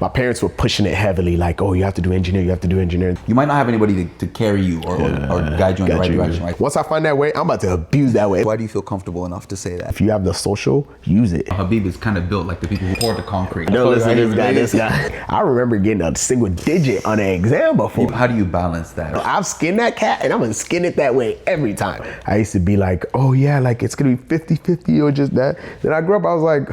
my parents were pushing it heavily, like, oh, you have to do engineering, you have to do engineering. You might not have anybody to carry you or guide you in the right direction, right? Once I find that way, I'm about to abuse that way. Why do you feel comfortable enough to say that? If you have the social, use it. Habeeb is kind of built like the people who poured the concrete. No, listen, this guy. I remember getting a single digit on an exam before. How do you balance that? I've skinned that cat and I'm gonna skin it that way every time. I used to be like, oh yeah, like it's gonna be 50-50 or just that. Then I grew up, I was like,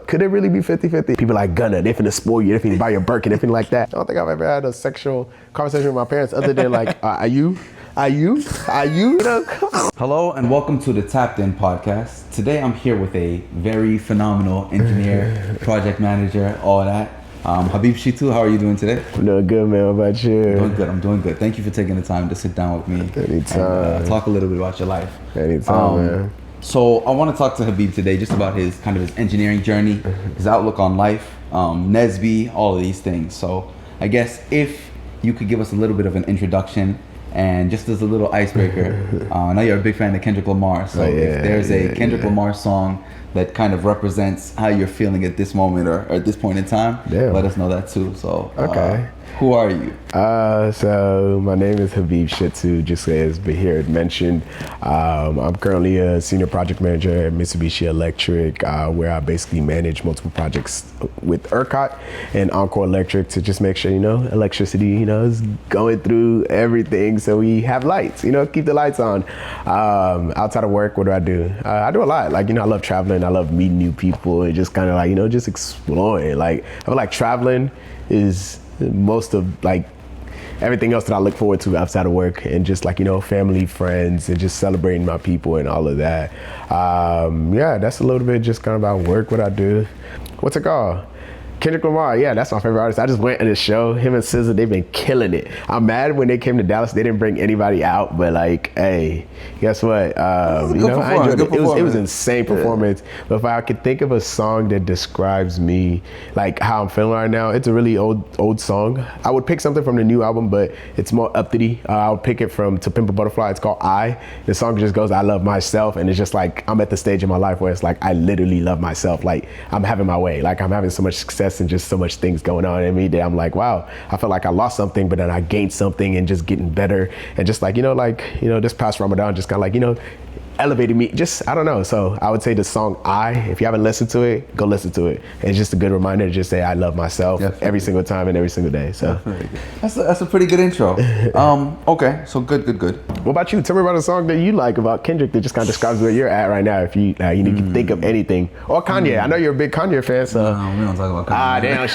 could it really be 50-50? People like, Gunna, they finna spoil you, they finna buy your Birkin, anything like that. I don't think I've ever had a sexual conversation with my parents other than like, are you? You know? Hello and welcome to the Tapped In podcast. Today I'm here with a very phenomenal engineer, project manager, all that. Habeeb Shitu, how are you doing today? I'm doing good, man. How about you? I'm doing good. Thank you for taking the time to sit down with me. Anytime. And talk a little bit about your life. Anytime, man. So I want to talk to Habeeb today just about his engineering journey, his outlook on life, Nesby, all of these things. So I guess if you could give us a little bit of an introduction and just as a little icebreaker, I know you're a big fan of Kendrick Lamar, so if there's a Kendrick Lamar song that kind of represents how you're feeling at this moment or at this point in time, let us know that too. So who are you? So my name is Habeeb Shitu, just as Bahir had mentioned. I'm currently a senior project manager at Mitsubishi Electric, where I basically manage multiple projects with ERCOT and Encore Electric to just make sure, electricity, is going through everything so we have lights, keep the lights on. Outside of work, what do? I do a lot. I love traveling. I love meeting new people and just kind of just exploring. I feel like traveling is most of everything else that I look forward to outside of work, and just family, friends, and just celebrating my people and all of that. That's a little bit just kind of about work, what I do. What's it called? Kendrick Lamar, that's my favorite artist. I just went to the show. Him and SZA, they've been killing it. I'm mad when they came to Dallas, they didn't bring anybody out, but hey, guess what? I enjoyed it. It was an insane performance. But if I could think of a song that describes me, how I'm feeling right now, it's a really old song. I would pick something from the new album, but it's more uppity. I would pick it from To Pimp a Butterfly. It's called I. The song just goes, I love myself, and it's just I'm at the stage in my life where it's I literally love myself. I'm having my way. I'm having so much success and just so much things going on in me that I'm wow, I feel like I lost something, but then I gained something and just getting better. And just this past Ramadan just kind of elevated me, I don't know. So I would say the song I, if you haven't listened to it, go listen to it. And it's just a good reminder to just say I love myself every single time and every single day. So that's a pretty good intro. Okay, so good. What about you? Tell me about a song that you like about Kendrick that just kind of describes where you're at right now, if you need to think of anything. Or Kanye. I know you're a big Kanye fan, so. No, we don't talk about Kanye. Damn.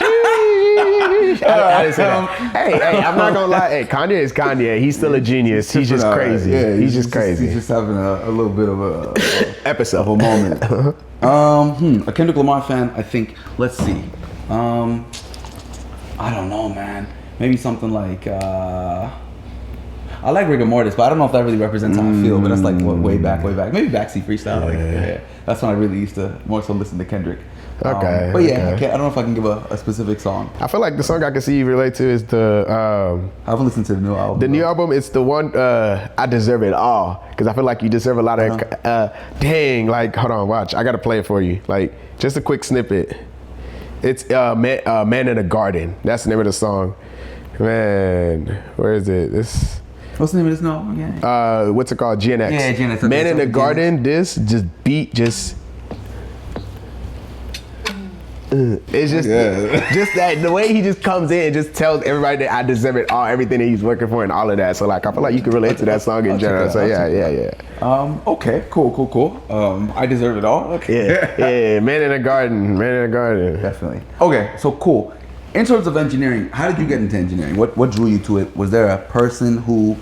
I didn't say that. Hey, I'm not gonna lie. Hey, Kanye is Kanye. He's still a genius. He's just crazy. Yeah, he's just crazy. He's just having a little bit of a episode of a moment. A Kendrick Lamar fan, I think. Let's see. I don't know, man. Maybe something like I like Rigor Mortis, but I don't know if that really represents how I feel. But that's way back. Maybe Backseat Freestyle. That's when I really used to more so listen to Kendrick. Okay. But I don't know if I can give a specific song. I feel like the song I can see you relate to is the. I haven't listened to the new album. The new album, it's the one I Deserve It All, because I feel like you deserve a lot of. Hold on, watch. I gotta play it for you. Just a quick snippet. It's Man in a Garden. That's the name of the song. Man, where is it? What's the name of this new album again? What's it called? GNX. Yeah, GNX. Okay, Man in a Garden. This beat. It's just that the way he just comes in and just tells everybody that I deserve it all, everything that he's working for and all of that. So I feel like you can relate to that song in general. So yeah. Okay, cool. I Deserve It All. Okay. Yeah. Man in a Garden. Definitely. Okay, so cool. In terms of engineering, how did you get into engineering? What drew you to it? Was there a person who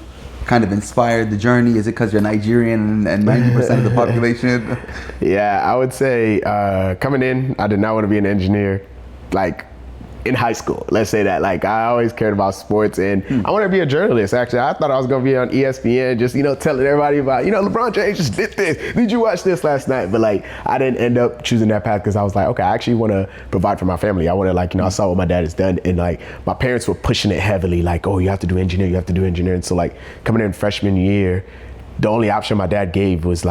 kind of inspired the journey? Is it because you're Nigerian and 90% of the population? Yeah, I would say coming in, I did not want to be an engineer. In high school, let's say that. I always cared about sports, and I wanted to be a journalist. Actually, I thought I was gonna be on ESPN, just telling everybody about LeBron James just did this. Did you watch this last night? But I didn't end up choosing that path because I was like, okay, I actually want to provide for my family. I want to I saw what my dad has done, and my parents were pushing it heavily, oh, you have to do engineering, you have to do engineering. So coming in freshman year, the only option my dad gave was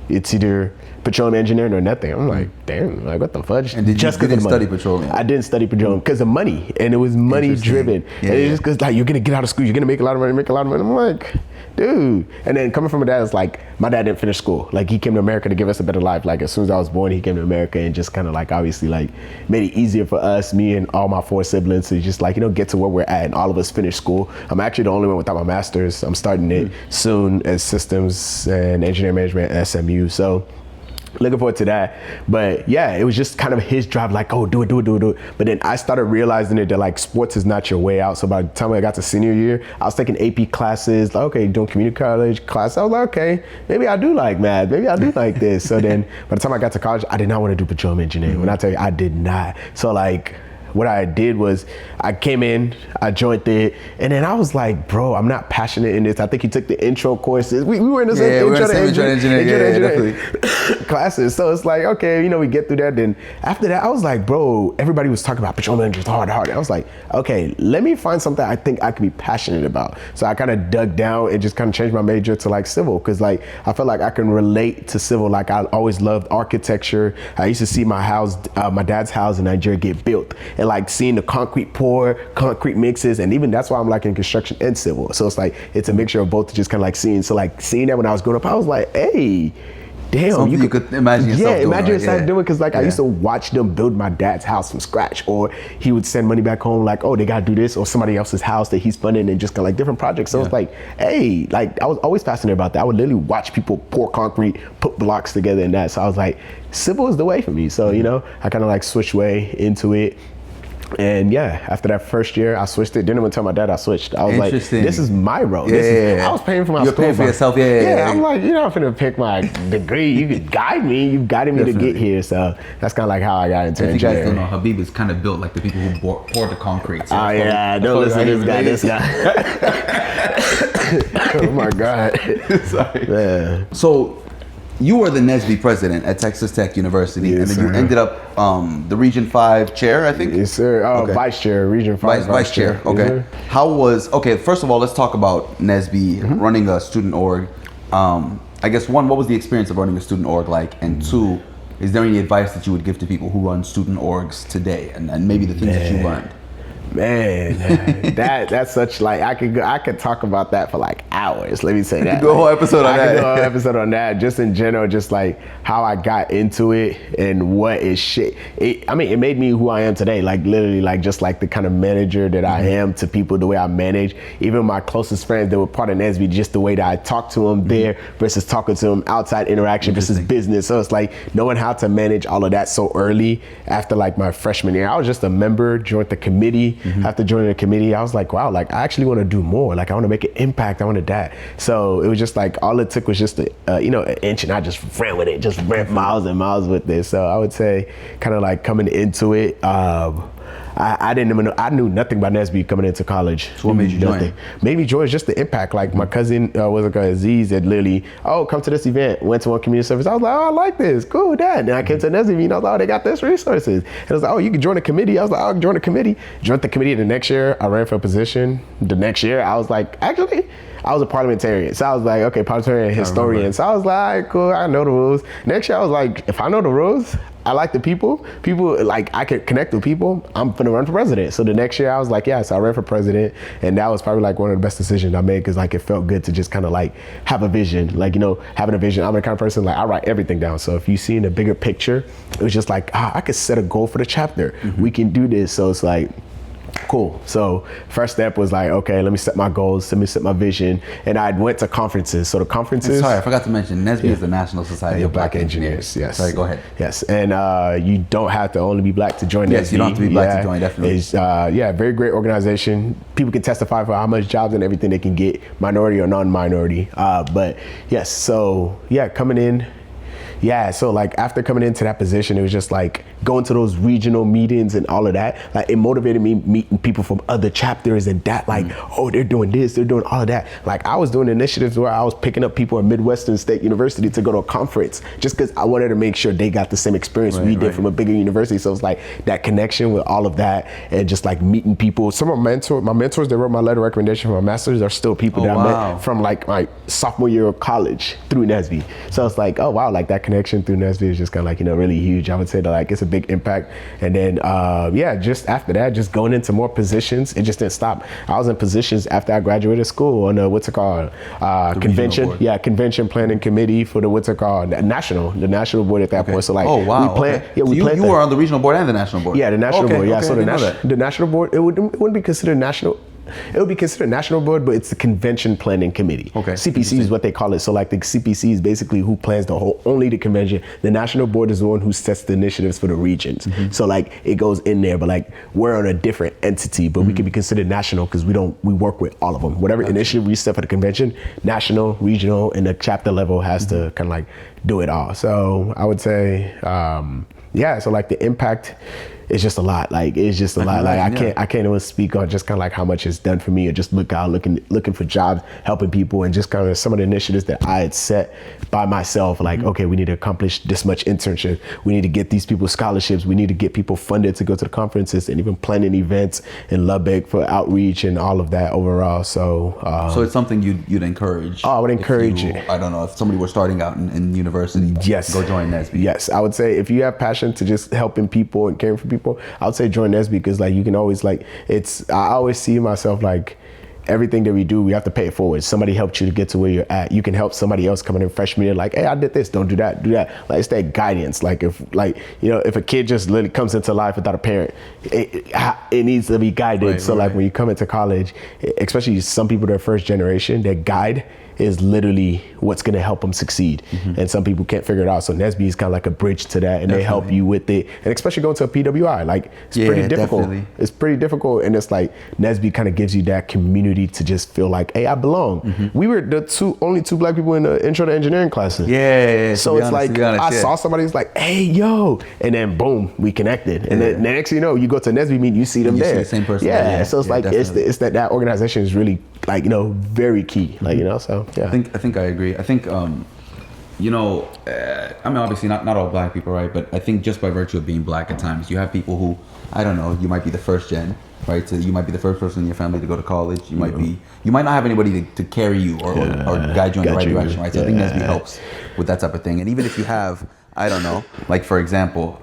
it's either petroleum engineering or nothing. I'm like, damn, like what the fudge? And did you didn't study petroleum? I didn't study petroleum because of money, and it was money driven. Yeah, and it's just because like you're gonna get out of school, you're gonna make a lot of money. I'm like, dude. And then coming from a dad, it's like my dad didn't finish school. Like he came to America to give us a better life. Like as soon as I was born, he came to America and just kind of like obviously like made it easier for us, me and all my 4 siblings, to just like get to where we're at, and all of us finish school. I'm actually the only one without my master's. I'm starting it soon as systems and engineering management at SMU. So looking forward to that. But yeah, it was just kind of his drive, like, oh, do it. But then I started realizing that like sports is not your way out. So by the time I got to senior year, I was taking AP classes, like, okay, doing community college class. I was like, okay, maybe I do like math. Maybe I do like this. So then by the time I got to college, I did not want to do petroleum engineering. When I tell you, I did not. So like, what I did was I came in, I joined it, and then I was like, bro, I'm not passionate in this. I think you took the intro courses. We were in the same intro to engineering classes. So it's like, okay, we get through that. Then after that, I was like, bro, everybody was talking about petroleum engineers hard. I was like, okay, let me find something I think I could be passionate about. So I kind of dug down and just kind of changed my major to like civil, because like I felt like I can relate to civil. Like I always loved architecture. I used to see my house, my dad's house in Nigeria get built. And like seeing the concrete pour, concrete mixes, and even that's why I'm like in construction and civil. So it's like, it's a mixture of both to just kind of like seeing. So like seeing that when I was growing up, I was like, hey, damn. Something you could imagine yourself doing. Yeah, imagine yourself doing it, because like I used to watch them build my dad's house from scratch, or he would send money back home like, oh, they gotta do this, or somebody else's house that he's funding, and just kind of like different projects. So it's like, hey, like I was always fascinated about that. I would literally watch people pour concrete, put blocks together and that. So I was like, civil is the way for me. So, I kind of like switched way into it. And yeah, after that first year, I switched it. Didn't even tell my dad I switched. I was like, this is my road. I was paying for my school. You're paying for yourself, I'm like, you're not finna pick my degree. You could guide me. You guided me to get here. So that's kind of like how I got into engineering. If you guys don't know, Habeeb is kind of built like the people who poured the concrete. So don't listen to this guy. Oh my God. Sorry. Yeah. So, you were the NSBE president at Texas Tech University, and then you ended up the Region 5 chair, I think? Yes, sir. Vice chair, Region 5 vice chair. Okay. Yes, Okay, first of all, let's talk about NSBE running a student org. I guess one, what was the experience of running a student org like? And two, is there any advice that you would give to people who run student orgs today, and maybe the things that you learned? Man, that's such like I could talk about that for like hours. Let me say that. Go a whole episode on that. I could go a whole episode on that. Just in general, just like how I got into it and what is shit. It made me who I am today. Like literally, like just like the kind of manager that I am to people, the way I manage. Even my closest friends that were part of NSBE, just the way that I talk to them there versus talking to them outside interaction versus business. So it's like knowing how to manage all of that so early after like my freshman year. I was just a member, joined the committee. After joining the committee, I was like, wow, like I actually want to do more. Like I want to make an impact. I want to that. So it was just like, all it took was just an inch, and I just ran with it, just ran miles and miles with this. So I would say kind of like coming into it, I didn't even know, I knew nothing about NSBE coming into college. So what made you join? Made me join is just the impact. Like my cousin, Aziz, had literally, come to this event, went to one community service. I was like, oh, I like this, cool, Dad. And I came to NSBE and I was like, oh, they got this resources. And I was like, oh, you can join a committee. I was like, I'll join a committee. Joined the committee the next year. I ran for a position. The next year, I was like, actually, I was a parliamentarian. So I was like, okay, parliamentarian historian. So I was like, all right, cool, I know the rules. Next year, I was like, if I know the rules, I like the people like I could connect with people, I'm gonna run for president. So the next year I was like, yeah, so I ran for president, and that was probably like one of the best decisions I made, because like it felt good to just kind of like have a vision, like having a vision. I'm the kind of person like I write everything down. So if you see in the bigger picture, it was just like I could set a goal for the chapter. We can do this. So it's like, cool. So first step was like, okay, let me set my goals, let me set my vision. And I went to conferences. So the conferences. And sorry, I forgot to mention, NSBE is the National Society of Black Engineers. Yes. Sorry, go ahead. Yes. And you don't have to only be black to join NSBE. Yes, you don't have to be black to join, definitely. It's, very great organization. People can testify for how much jobs and everything they can get, minority or non-minority. But yes, so yeah, coming in. Yeah, so like after coming into that position, it was just like going to those regional meetings and all of that. Like it motivated me meeting people from other chapters and that like, oh, they're doing this, they're doing all of that. Like I was doing initiatives where I was picking up people at Midwestern State University to go to a conference just because I wanted to make sure they got the same experience we did from a bigger university. So it's like that connection with all of that and just like meeting people. Some of my mentors that wrote my letter of recommendation for my master's are still people that I met from like my sophomore year of college through NSBE. So it's like, oh wow, like that connection through Nesby is just kind of like, really huge. I would say that like it's a big impact. And then, just after that, just going into more positions, it just didn't stop. I was in positions after I graduated school on the, what's it called? Convention. Yeah, convention planning committee for the, what's it called? The national board at that point. So like, oh, wow. we planned, so you were on the regional board and the national board? Yeah, the national board. Yeah, so the national board, it wouldn't be considered national. It would be considered national board, but it's the convention planning committee. Okay. CPC is what they call it. So like the CPC is basically who plans only the convention. The national board is the one who sets the initiatives for the regions. So like it goes in there, but like we're on a different entity, but we can be considered national because we work with all of them. Whatever initiative we set for the convention, national, regional, and the chapter level has to kind of like do it all. So I would say, so like the impact, it's just a lot. Like it's just a lot. Like I can't even speak on just kind of like how much it's done for me, or just looking for jobs, helping people, and just kind of some of the initiatives that I had set by myself. Like, okay, we need to accomplish this much internship. We need to get these people scholarships. We need to get people funded to go to the conferences, and even planning events in Lubbock for outreach and all of that overall. So it's something you'd encourage. Oh, I would encourage it. I don't know, if somebody were starting out in university. Yes. Go join Nesby. Yes, I would say if you have passion to just helping people and caring for people, I would say join Nesby, because like you can always I always see myself like everything that we do, we have to pay it forward. Somebody helped you to get to where you're at. You can help somebody else coming in freshman year, like, hey, I did this, don't do that, do that. Like it's that guidance. Like if a kid just literally comes into life without a parent, it needs to be guided. Right, so like when you come into college, especially some people that are first generation, their guide is literally what's going to help them succeed. And some people can't figure it out. So Nesby is kind of like a bridge to that, and they help you with it. And especially going to a PWI, like it's pretty difficult. Definitely. It's pretty difficult. And it's like Nesby kind of gives you that community to just feel like, hey, I belong. We were the only two black people in the intro to engineering classes. Yeah. So it's honest, like, I saw somebody who's like, hey, yo. And then boom, we connected. And then the next thing you know, you go to a Nesby meeting, you see them there. See the same person. Yeah. So it's like, it's that organization is really like, very key. Like, so yeah. I think I agree. I think, I mean, obviously not all black people, right? But I think just by virtue of being black at times, you have people who, I don't know, you might be the first gen, right? So you might be the first person in your family to go to college. You might not have anybody to carry you or guide you in the right direction, right? So I think Nesby helps with that type of thing. And even if you have, I don't know, like for example,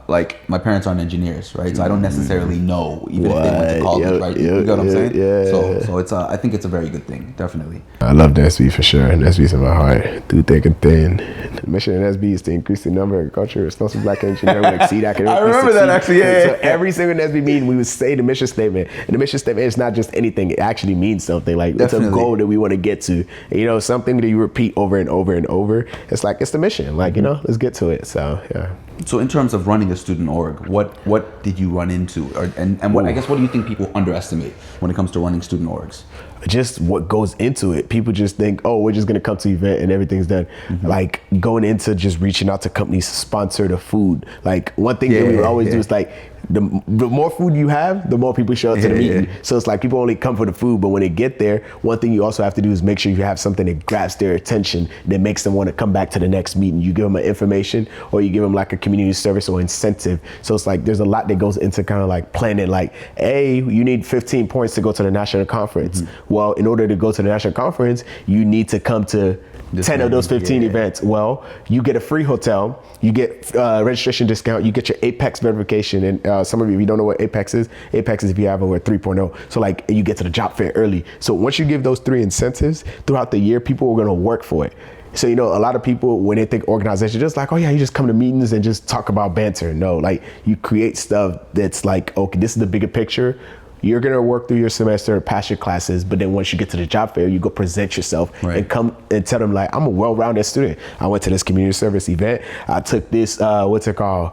like my parents aren't engineers, right? So I don't necessarily know, even if they went to college, right? You know what I'm saying? Yeah. So it's I think it's a very good thing, definitely. I love Nesby for sure. Nesby's in my heart, through thick and thin. The mission of Nesby is to increase the number of agriculture responsible black engineers who exceed academic. I remember that actually. Yeah. So every single Nesby meeting, we would say the mission statement, and the mission statement is not just anything; it actually means something. Like definitely. It's a goal that we want to get to. And, something that you repeat over and over and over. It's like it's the mission. Like let's get to it. So yeah. So in terms of running a student org, what did you run into, and what I guess what do you think people underestimate when it comes to running student orgs? Just what goes into it. People just think, oh, we're just gonna come to the event and everything's done. Like going into just reaching out to companies to sponsor the food. Like one thing that we would always do is like the more food you have, the more people show up to the meeting. So it's like people only come for the food, but when they get there, one thing you also have to do is make sure you have something that grabs their attention, that makes them want to come back to the next meeting. You give them an information, or you give them like a community service or incentive. So it's like there's a lot that goes into kind of like planning, like, hey, you need 15 points to go to the national conference. Well, in order to go to the national conference, you need to come to 10 of those 15 events. Well, you get a free hotel, you get registration discount, you get your Apex verification. And some of you, if you don't know what Apex is if you have over 3.0. So like you get to the job fair early. So once you give those 3 incentives throughout the year, people are gonna work for it. So, a lot of people, when they think organization, just like, oh yeah, you just come to meetings and just talk about banter. No, like you create stuff that's like, okay, this is the bigger picture. You're gonna work through your semester, pass your classes, but then once you get to the job fair, you go present yourself and come and tell them like, I'm a well-rounded student. I went to this community service event. I took this, what's it called?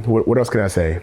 What else can I say?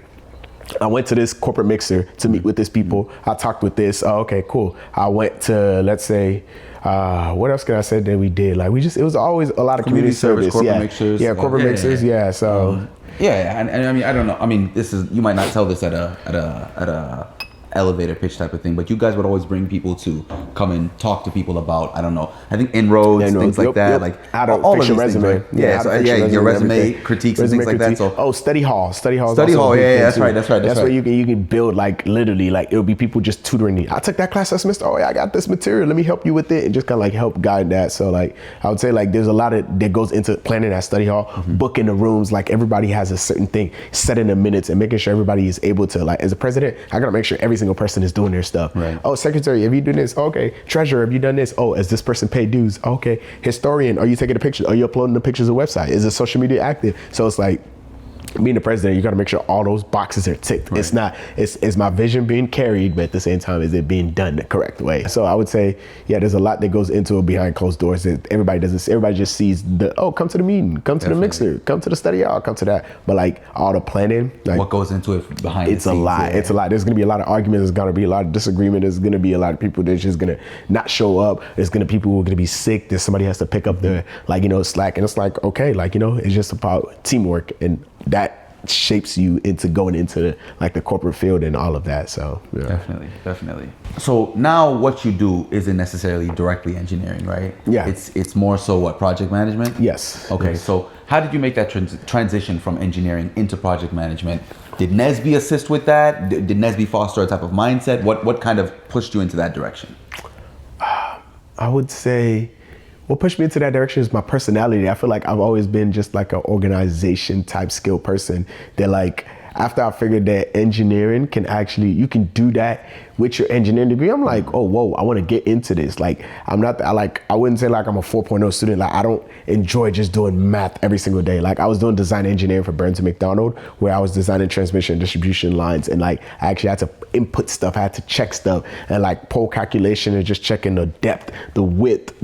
I went to this corporate mixer to meet with this people. I talked with this. Oh, okay, cool. I went to, let's say, what else can I say that we did? Like it was always a lot of community service. Corporate mixers. Yeah, corporate mixers. Yeah. So. And I mean, I don't know. I mean, you might not tell this at a elevator pitch type of thing, but you guys would always bring people to come and talk to people about, I don't know, I think inroads, things like that, like how to all fix of your these resume. things, right? Your resume critiques and things like that. So study hall, yeah, that's right. That's where you can build, like, literally, like, it'll be people just tutoring you. I took that class last semester. Oh yeah, I got this material. Let me help you with it, and just kind of like help guide that. So like, I would say like there's a lot that goes into planning that study hall, booking the rooms. Like everybody has a certain thing, setting the minutes, and making sure everybody is able to, like, as a president, I gotta make sure every single person is doing their stuff. Right. Oh, secretary, have you done this? Okay. Treasurer, have you done this? Oh, has this person paid dues? Okay. Historian, are you taking the pictures? Are you uploading the pictures to the website? Is the social media active? So it's like, being the president, you got to make sure all those boxes are ticked. Right. It's my vision being carried, but at the same time, is it being done the correct way? So I would say, yeah, there's a lot that goes into it behind closed doors that everybody doesn't. Everybody just sees come to the meeting, come to the mixer, come to the study hall, come to that. But like all the planning, like what goes into it behind it's the scenes, a lot. Yeah. It's a lot. There's gonna be a lot of arguments. There's gonna be a lot of disagreement. There's gonna be a lot of people that's just gonna not show up. There's gonna be people who are gonna be sick. There's somebody has to pick up the slack, and it's like, okay, like, it's just about teamwork, and that shapes you into going into like the corporate field and all of that. So yeah. Definitely. So now what you do isn't necessarily directly engineering, right? Yeah. It's more so what, project management? Yes. Okay. Yes. So how did you make that transition from engineering into project management? Did Nesby assist with that? Did Nesby foster a type of mindset? What kind of pushed you into that direction? I would say what pushed me into that direction is my personality. I feel like I've always been just like an organization type skill person that, like, after I figured that engineering you can do that with your engineering degree, I'm like, oh, whoa, I want to get into this. Like, I wouldn't say like I'm a 4.0 student. Like, I don't enjoy just doing math every single day. Like, I was doing design engineering for Burns & McDonnell, where I was designing transmission and distribution lines. And like, I actually had to input stuff. I had to check stuff, and like pole calculation and just checking the depth, the width,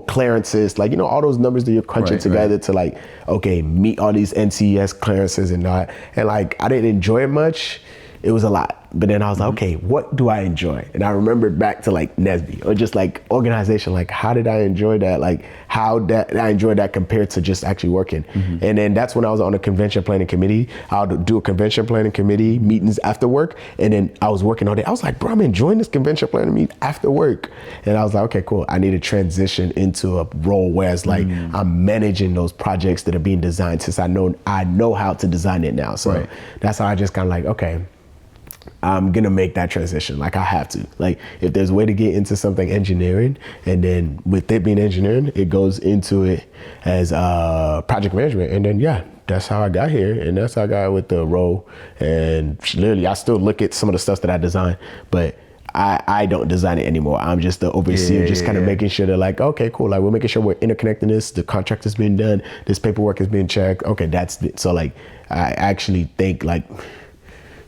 clearances, like, all those numbers that you're crunching together to like, okay, meet all these NCES clearances and not. And like, I didn't enjoy it much. It was a lot. But then I was like, okay, what do I enjoy? And I remembered back to like Nesby, or just like organization. Like, how did I enjoy that? Like, how that I enjoyed that compared to just actually working. And then that's when I was on a convention planning committee. I would do a convention planning committee meetings after work. And then I was working all day. I was like, bro, I'm enjoying this convention planning meeting after work. And I was like, okay, cool. I need to transition into a role where it's like I'm managing those projects that are being designed, since I know how to design it now. So that's how I just kind of like, okay, I'm gonna make that transition. Like, I have to. Like, if there's a way to get into something engineering, and then with it being engineering, it goes into it as project management, and then that's how I got here, and that's how I got with the role. And literally, I still look at some of the stuff that I design, but I don't design it anymore. I'm just the overseer, just kind of making sure that, like, okay, cool. Like, we're making sure we're interconnecting this. The contract is being done. This paperwork is being checked. Okay, that's it. So like, I actually think like,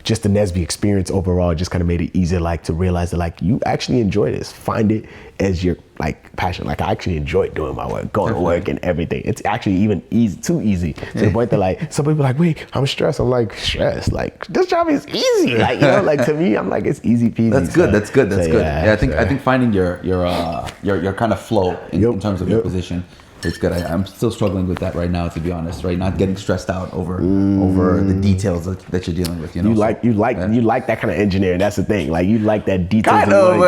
just the Nesby experience overall just kind of made it easier, like, to realize that, like, you actually enjoy this. Find it as your, like, passion. Like, I actually enjoy doing my work, going to work and everything. It's actually even too easy to the point that, like, some people are like, wait, I'm stressed. I'm like, stressed? Like, this job is easy. Like, like, to me, I'm like, it's easy peasy. That's good. That's good. Yeah, I think finding your kind of flow in terms of your position. It's good. I'm still struggling with that right now, to be honest. Right, not getting stressed out over the details that you're dealing with. You like that kind of engineering. That's the thing. Like, you like that details. Kind of.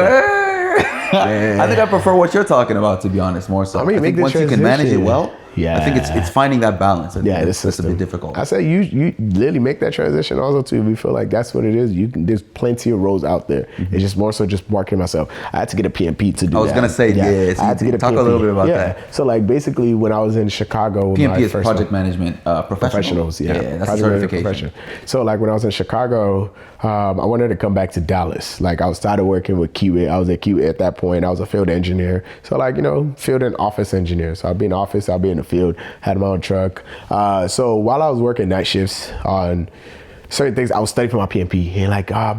I think I prefer what you're talking about, to be honest, more so. I think once you can manage it well, I think it's finding that balance. It's a bit difficult. I say you literally make that transition also too. We feel like that's what it is. There's plenty of roles out there. It's just more so just marketing myself. I had to get a PMP to do that. I was gonna say, I had to get a PMP. Talk a little bit about that. So like, basically, when I was in Chicago, PMP is project management professionals. Yeah, that's a certification. So like, when I was in Chicago, I wanted to come back to Dallas. Like, I started working with Kiewit. I was at Kiewit at that point. I was a field engineer. So like, field and office engineer. So I'd be in the office, I'd be in the field, had my own truck. So while I was working night shifts on certain things, I was studying for my PMP. And like, I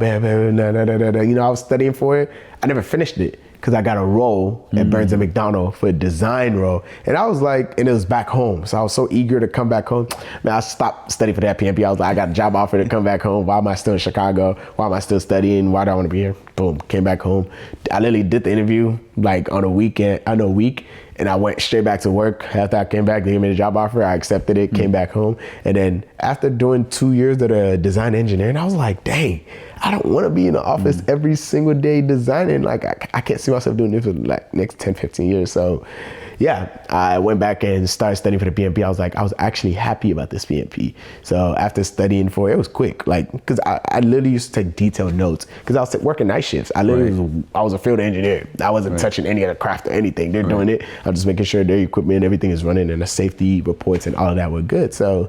was studying for it. I never finished it, because I got a role at Burns & McDonnell for a design role. And I was like, and it was back home. So I was so eager to come back home. Man, I stopped studying for that PMP. I was like, I got a job offer to come back home. Why am I still in Chicago? Why am I still studying? Why do I want to be here? Boom, came back home. I literally did the interview like on a week, and I went straight back to work. After I came back, they gave me the job offer. I accepted it, came back home. And then after doing 2 years of the design engineering, I was like, dang, I don't want to be in the office every single day designing. Like I can't see myself doing this for like next 10, 15 years. So yeah, I went back and started studying for the PMP. I was actually happy about this PMP. So after studying for it, it was quick. Like, cause I literally used to take detailed notes cause I was working night shifts. I literally I was a field engineer. I wasn't touching any of the craft or anything. They're doing it. I'm just making sure their equipment and everything is running and the safety reports and all of that were good. So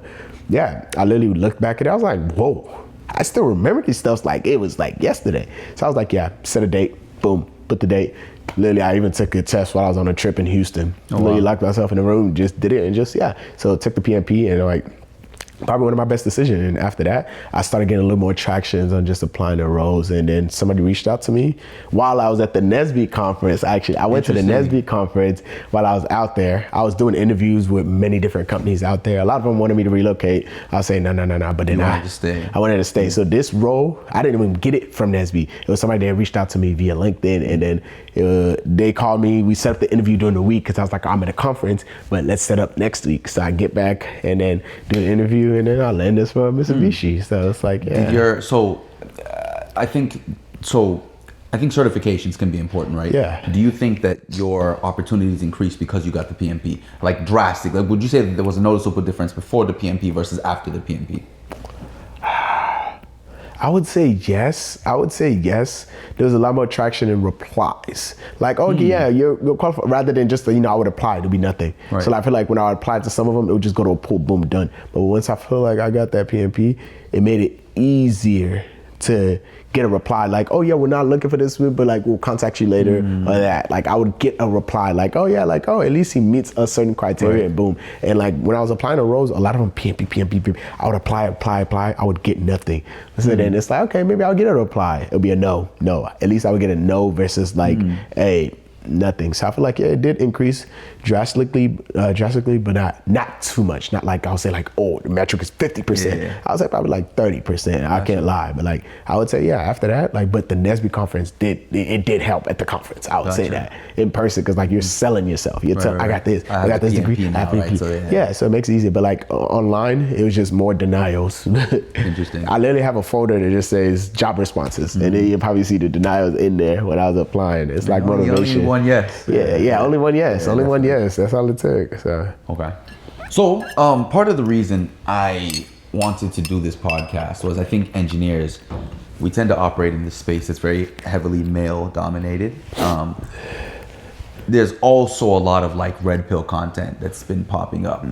yeah, I literally looked back at it. I was like, whoa, I still remember these stuff like it was like yesterday. So I was like, yeah, set a date, boom, put the date. Literally, I even took a test while I was on a trip in Houston. Literally locked myself in the room, just did it, and just, yeah. So took the PMP and like, probably one of my best decisions. And after that, I started getting a little more traction on just applying to roles. And then somebody reached out to me while I was at the NSBE conference. Actually, I went to the NSBE conference while I was out there. I was doing interviews with many different companies out there. A lot of them wanted me to relocate. I was saying, no. But then I wanted to stay. So this role, I didn't even get it from NSBE. It was somebody that reached out to me via LinkedIn. And then they called me. We set up the interview during the week because I was like, I'm at a conference, but let's set up next week. So I get back and then do the interview. And then I land this for Mitsubishi. So it's like, yeah. I think certifications can be important, right? Yeah. Do you think that your opportunities increased because you got the PMP? Like drastic? Like, would you say that there was a noticeable difference before the PMP versus after the PMP? I would say yes. There was a lot more traction in replies. Like, okay, yeah, you're qualified. Rather than just, I would apply, it'd be nothing. Right. So I feel like when I applied to some of them, it would just go to a pool, boom, done. But once I feel like I got that PMP, it made it easier to get a reply like, oh yeah, we're not looking for this, but like we'll contact you later or that. Like I would get a reply like, oh yeah, like, oh, at least he meets a certain criteria and boom. And like when I was applying to roles, a lot of them PMP, I would apply, I would get nothing. So then it's like, okay, maybe I'll get a reply. It'll be a no. At least I would get a no versus like, hey, nothing. So I feel like it did increase drastically, but not too much. Not like I'll say like, oh, the metric is 50%. Yeah. I would say probably like 30%. I can't lie, but like I would say after that, like, but the NSBE conference did help at the conference. I would say that in person because like you're selling yourself. You're telling, I got this, I got this degree. Now, right? So it makes it easier. But like online, it was just more denials. Interesting. I literally have a folder that just says job responses, and then you'll probably see the denials in there when I was applying. It's like motivation. Only one yes. Only one yes. Only one yes. That's all it took. So okay. So part of the reason I wanted to do this podcast was I think engineers, we tend to operate in this space that's very heavily male dominated. There's also a lot of like red pill content that's been popping up.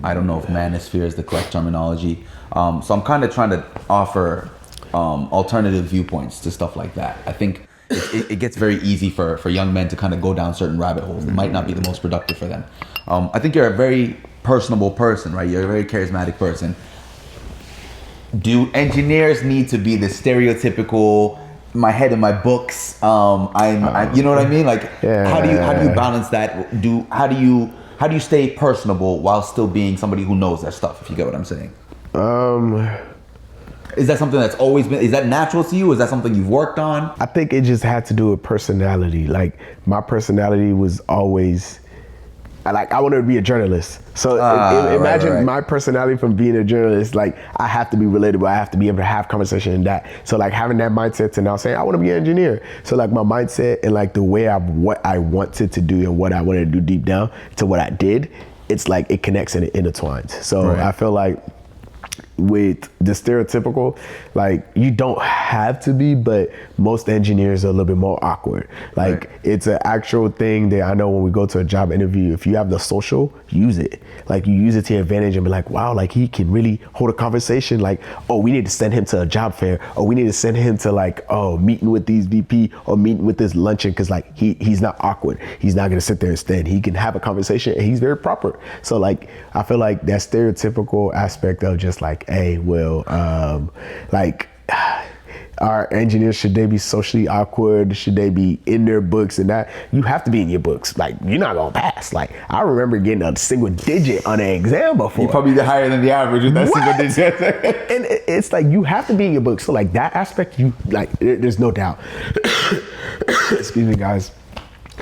I don't know if manosphere is the correct terminology. So I'm kind of trying to offer alternative viewpoints to stuff like that. I think it gets very easy for young men to kind of go down certain rabbit holes that might not be the most productive for them. I think you're a very personable person, right? You're a very charismatic person. Do engineers need to be the stereotypical, my head in my books? I'm you know what I mean? Like, how do you balance that? How do you stay personable while still being somebody who knows their stuff? If you get what I'm saying. Is that something that's always been, is that natural to you? Is that something you've worked on? I think it just had to do with personality. Like my personality was always, I wanted to be a journalist. So imagine my personality from being a journalist, like I have to be relatable. I have to be able to have conversation and that. So like having that mindset to now saying, I want to be an engineer. So like my mindset and like the way what I wanted to do and what I wanted to do deep down to what I did, it's like it connects and it intertwines. So I feel like with the stereotypical, like you don't have to be, but most engineers are a little bit more awkward. Like it's an actual thing that I know when we go to a job interview, if you have the social, use it. Like you use it to your advantage and be like, wow, like he can really hold a conversation. Like, oh, we need to send him to a job fair, or we need to send him to like, oh, meeting with these VP or meeting with this luncheon, because like he's not awkward. He's not gonna sit there instead. He can have a conversation and he's very proper. So like I feel like that stereotypical aspect of just like, hey, well, like our engineers, should they be socially awkward? Should they be in their books and that? You have to be in your books. Like you're not gonna pass. Like I remember getting a single digit on an exam before. You probably did higher than the average with that single digit. And it's like you have to be in your books. So like that aspect, you like there's no doubt. Excuse me, guys.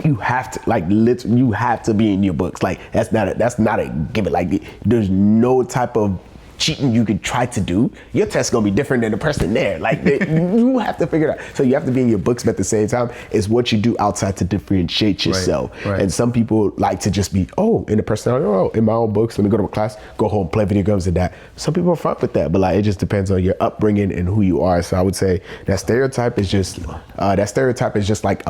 You have to like literally. You have to be in your books. Like that's not a given. Like there's no type of cheating you could try to do, your test gonna be different than the person there. Like you have to figure it out. So you have to be in your books, but at the same time, it's what you do outside to differentiate yourself. Right. And some people like to just be, in the personality, in my own books, let me go to my class, go home, play video games and that. Some people are fine with that, but like it just depends on your upbringing and who you are. So I would say that stereotype is just like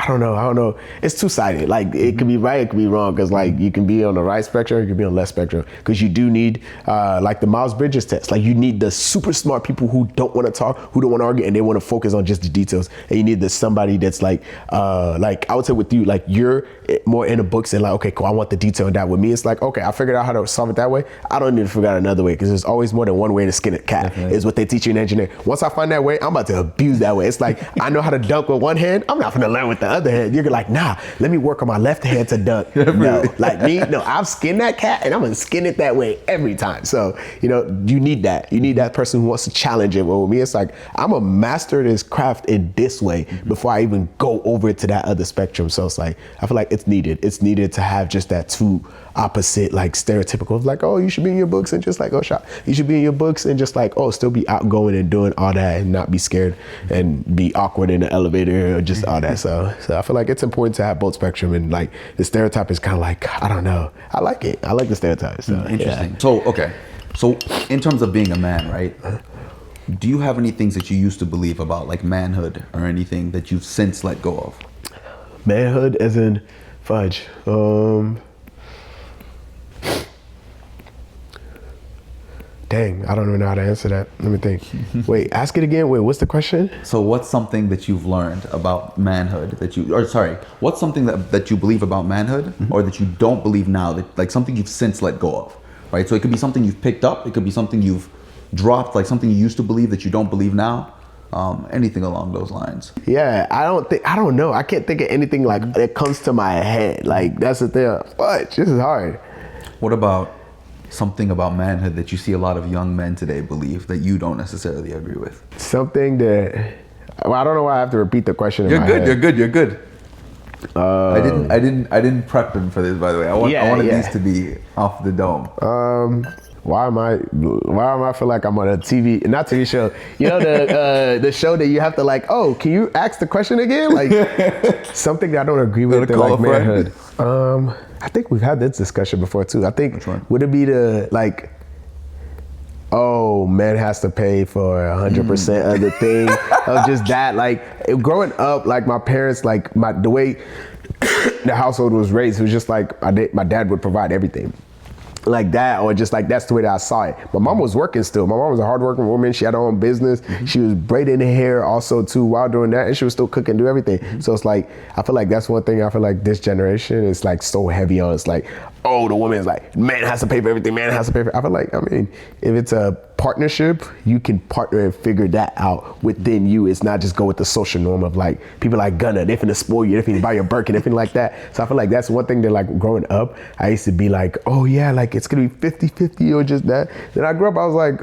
I don't know. It's two-sided. Like it could be right, it could be wrong. Cause like you can be on the right spectrum, you can be on the left spectrum. Cause you do need like the Miles Bridges test. Like you need the super smart people who don't want to talk, who don't want to argue, and they want to focus on just the details. And you need somebody that's like I would say with you, like you're more in the books and like, okay, cool, I want the detail in that. With me, it's like, okay, I figured out how to solve it that way. I don't need to figure out another way because there's always more than one way to skin a cat. Is what they teach you in engineering. Once I find that way, I'm about to abuse that way. It's like I know how to dunk with one hand. I'm not gonna learn with the other hand. You're like, nah, let me work on my left hand to dunk. No, like me, no, I've skinned that cat and I'm gonna skin it that way every time. So, you need that. You need that person who wants to challenge it. Well, with me, it's like, I'm a master of this craft in this way before I even go over to that other spectrum. So it's like, I feel like it's needed. It's needed to have just that two opposite, like stereotypical of like, oh, you should be in your books and just like, oh, shop. You should be in your books and just like, oh, still be outgoing and doing all that and not be scared and be awkward in the elevator or just all that. So I feel like it's important to have both spectrum, and like the stereotype is kind of like, I don't know. I like it. I like the stereotype. So, interesting. Yeah. So in terms of being a man, right? Do you have any things that you used to believe about like manhood or anything that you've since let go of? Manhood as in fudge. Dang, I don't even know how to answer that. Let me think. Wait, ask it again. Wait, what's the question? So what's something that you've learned about manhood what's something that you believe about manhood or that you don't believe now, that like something you've since let go of, right? So it could be something you've picked up. It could be something you've dropped, like something you used to believe that you don't believe now. Anything along those lines. Yeah, I don't know. I can't think of anything like that comes to my head. Like that's the thing. What? This is hard. What about something about manhood that you see a lot of young men today believe that you don't necessarily agree with? Something that, I don't know why I have to repeat the question. You're good. I didn't prep him for this, by the way. I wanted these to be off the dome. Why am I feel like I'm on a not TV show? The show that you have to like, oh, can you ask the question again? Like something that I don't agree with in like manhood. I think we've had this discussion before too. I think, would it be the like, oh, man has to pay for 100% of the thing of just that. Like growing up, like my parents, like the way the household was raised, it was just like my dad would provide everything. Like that, or just like that's the way that I saw it. My mom was working still. My mom was a hardworking woman. She had her own business. She was braiding her hair also too while doing that, and she was still cooking, do everything. So it's like, I feel like that's one thing I feel like this generation is like so heavy on. It's like, oh, the woman is like, man has to pay for everything. Man has to pay for. I feel like, I mean, if it's a partnership, you can partner and figure that out within you. It's not just go with the social norm of like people like Gunna, they're finna spoil you, they're finna buy your Birkin, they're finna like that. So I feel like that's one thing that like growing up, I used to be like, oh yeah, like it's gonna be 50-50 or just that. Then I grew up, I was like,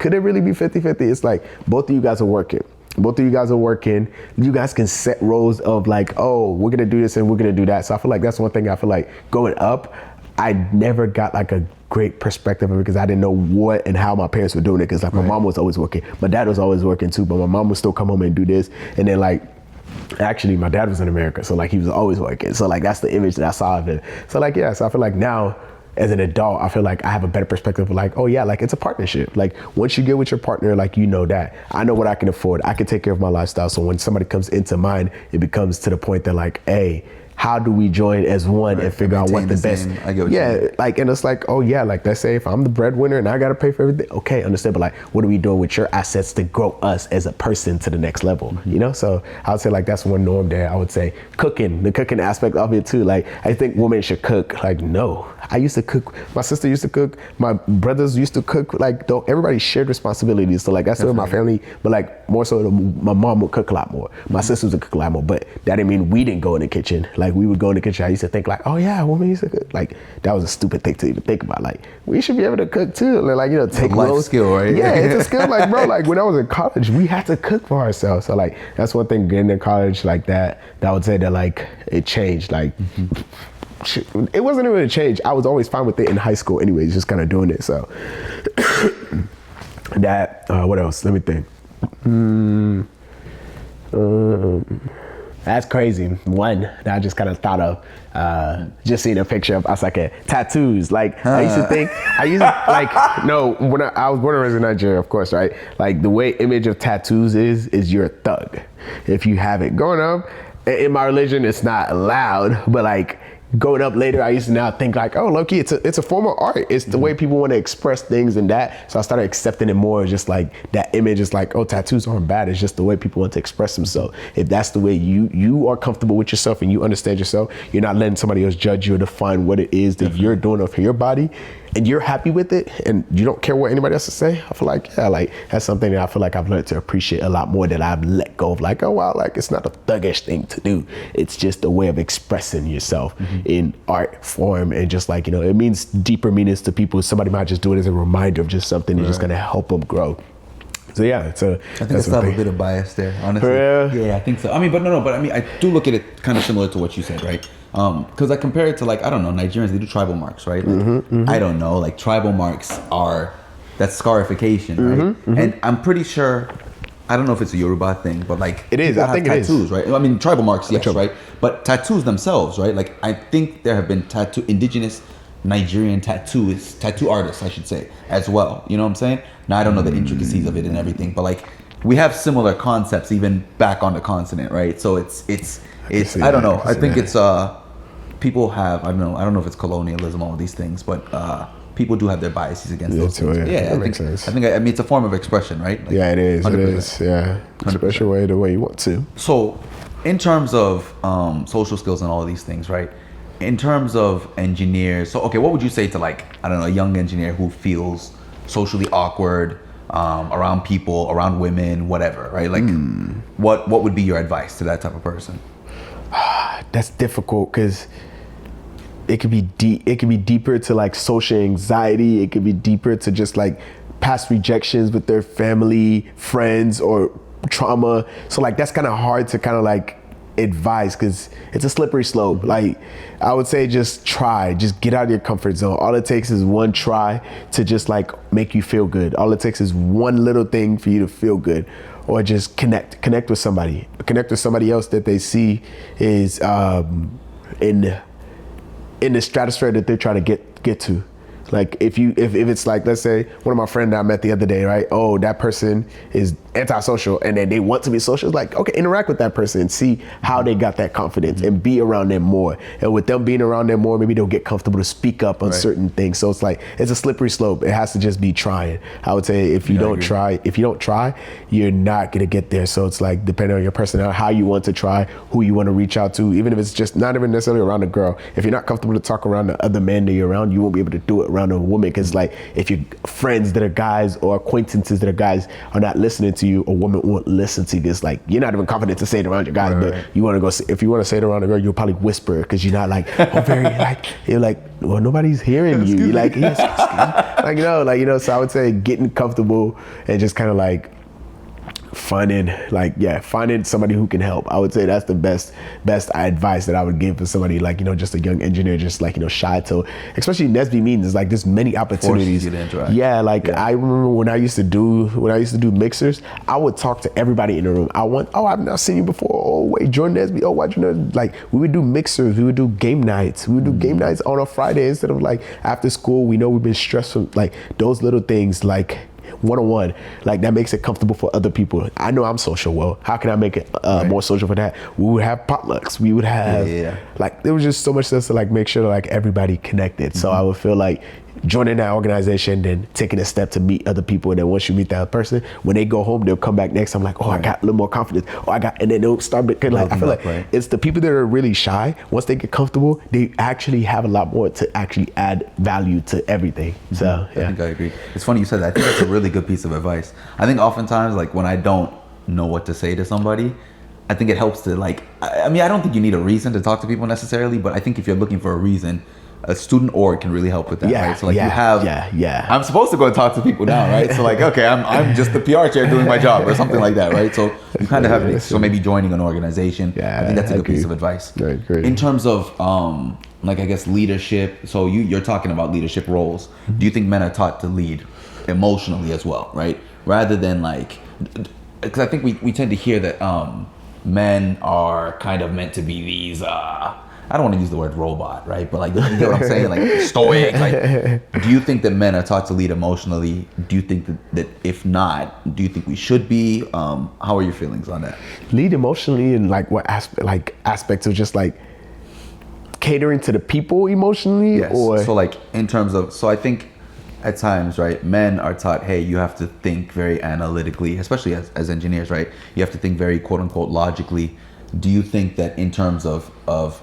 could it really be 50-50? It's like both of you guys are working. Both of you guys are working. You guys can set roles of like, oh, we're gonna do this and we're gonna do that. So I feel like that's one thing I feel like growing up, I never got like a great perspective of it because I didn't know what and how my parents were doing it. Because like my mom was always working, my dad was always working too, but my mom would still come home and do this. And then like, actually my dad was in America, so like he was always working. So like that's the image that I saw of him. So like, yeah, so I feel like now as an adult, I feel like I have a better perspective of like, oh yeah, like it's a partnership. Like once you get with your partner, like you know that. I know what I can afford. I can take care of my lifestyle. So when somebody comes into mine, it becomes to the point that like, hey, how do we join as one and figure out what the best? I get what you mean. Like, and it's like, oh yeah, like let's say if I'm the breadwinner and I gotta pay for everything, okay, understand, but like, what are we doing with your assets to grow us as a person to the next level, you know? So I would say like that's one norm there. I would say the cooking aspect of it too. Like, I think women should cook. Like, no, I used to cook. My sister used to cook. My brothers used to cook. Like, everybody shared responsibilities. So like, that's still my family, but like more so my mom would cook a lot more. My sisters would cook a lot more, but that didn't mean we didn't go in the kitchen. Like we would go in the kitchen. I used to think like, oh yeah, women used to cook. Like that was a stupid thing to even think about. Like we should be able to cook too. Like, you know, take a life skill, right? Yeah, it's a skill. Like bro, like when I was in college, we had to cook for ourselves. So like that's one thing getting in college like that I would say that like it changed. Like it wasn't even a change. I was always fine with it in high school anyways, just kind of doing it. So that, what else? Let me think. That's crazy. One that I just kind of thought of, just seeing a picture of us like tattoos. Like I used to like, no, when I was born and raised in Nigeria, of course, right? Like the way image of tattoos is you're a thug if you have it. Growing up, in my religion, it's not allowed, but like growing up later, I used to now think like, oh, low-key, it's a form of art. It's the way people want to express things and that. So I started accepting it more, just like that image is like, oh, tattoos aren't bad. It's just the way people want to express themselves. If that's the way you are comfortable with yourself and you understand yourself, you're not letting somebody else judge you or define what it is that you're doing for your body, and you're happy with it and you don't care what anybody else to say. I feel like, yeah, like that's something that I feel like I've learned to appreciate a lot more, that I've let go of. Like, oh wow, like it's not a thuggish thing to do. It's just a way of expressing yourself in art form, and just like, you know, it means deeper meanings to people. Somebody might just do it as a reminder of just something that's just gonna help them grow. So yeah, I think I still have a bit of bias there, honestly. Yeah, I think so. I mean, but I do look at it kind of similar to what you said, right? Because I compare it to, like, I don't know, Nigerians, they do tribal marks, right? Like, I don't know, like tribal marks that's scarification, right? And I'm pretty sure, I don't know if it's a Yoruba thing, but like it is. I think tattoos, it is, right? I mean, tribal marks, yes, right? But tattoos themselves, right? Like I think there have been indigenous Nigerian tattoo artists, I should say, as well. You know what I'm saying? Now I don't know the intricacies of it and everything, but like we have similar concepts even back on the continent, right? So it's I don't know. I think it's people have, I don't know if it's colonialism, all of these things, but people do have their biases against those things. Yeah, that makes sense. I mean, it's a form of expression, right? Like, yeah, it is. 100%. It is. Yeah, express your way the way you want to. So, in terms of social skills and all of these things, right? In terms of engineers, so okay, what would you say to, like, I don't know, a young engineer who feels socially awkward around people, around women, whatever, right? Like, what would be your advice to that type of person? That's difficult because it could be deep. It could be deeper to like social anxiety. It could be deeper to just like past rejections with their family, friends, or trauma. So like that's kind of hard to kind of like advise because it's a slippery slope. Like I would say just get out of your comfort zone. All it takes is one try to just like make you feel good. All it takes is one little thing for you to feel good, or just connect with somebody else that they see is in the stratosphere that they're trying to get to. Like if it's like, let's say one of my friends that I met the other day, right? Oh, that person is antisocial and then they want to be social. It's like, okay, interact with that person and see how they got that confidence and be around them more. And with them being around them more, maybe they'll get comfortable to speak up on certain things. So it's like, it's a slippery slope. It has to just be trying. I would say if you don't try, you're not gonna get there. So it's like, depending on your personality, how you want to try, who you want to reach out to, even if it's just not even necessarily around a girl. If you're not comfortable to talk around the other men that you're around, you won't be able to do it around a woman. Because like, if your friends that are guys or acquaintances that are guys are not listening to you, a woman won't listen to you. It's like, you're not even confident to say it around your guys, but you want to go, if you want to say it around a girl, you'll probably whisper because you're not like, oh, very like, you're like, well, nobody's hearing you. You're like, yes, so I would say getting comfortable and just kind of like finding somebody who can help. I would say that's the best advice that I would give for somebody like, just a young engineer, just like, shy to, especially Nesby means, like there's many opportunities. I remember when I used to do mixers, I would talk to everybody in the room. I've not seen you before. Oh wait, Jordan Nesby. Oh, why'd you know? Like we would do mixers, we would do game nights. We would do game nights on a Friday instead of like after school. We know we've been stressed from like those little things, like one-on-one, like that makes it comfortable for other people. I know I'm social well. How can I make it more social for that? We would have potlucks. We would have like, there was just so much stuff to like make sure that like everybody connected. So I would feel like joining that organization, then taking a step to meet other people, and then once you meet that person, when they go home, they'll come back next time like, oh, I got a little more confidence. And then they'll start, because like I feel like it's the people that are really shy. Once they get comfortable, they actually have a lot more to actually add value to everything. So yeah, I think I agree. It's funny you said that. I think that's a really good piece of advice. I think oftentimes, like when I don't know what to say to somebody, I think it helps to like, I mean, I don't think you need a reason to talk to people necessarily, but I think if you're looking for a reason, a student org can really help with that, right? So like I'm supposed to go and talk to people now, right? So like, okay, I'm just the PR chair doing my job or something like that, right? So you kind of have it. So maybe joining an organization. I think that's a good piece of advice. Great. In terms of like, I guess, leadership. So you're talking about leadership roles. Do you think men are taught to lead emotionally as well, right? Rather than like, because I think we tend to hear that men are kind of meant to be these, I don't want to use the word robot, right? But like, you get what I'm saying? Like stoic. Like, do you think that men are taught to lead emotionally? Do you think that if not, do you think we should be? How are your feelings on that? Lead emotionally in like what aspects of just like catering to the people emotionally? Yes. Or so like in terms of, so I think at times, right, men are taught, hey, you have to think very analytically, especially as engineers, right? You have to think very quote unquote logically. Do you think that in terms of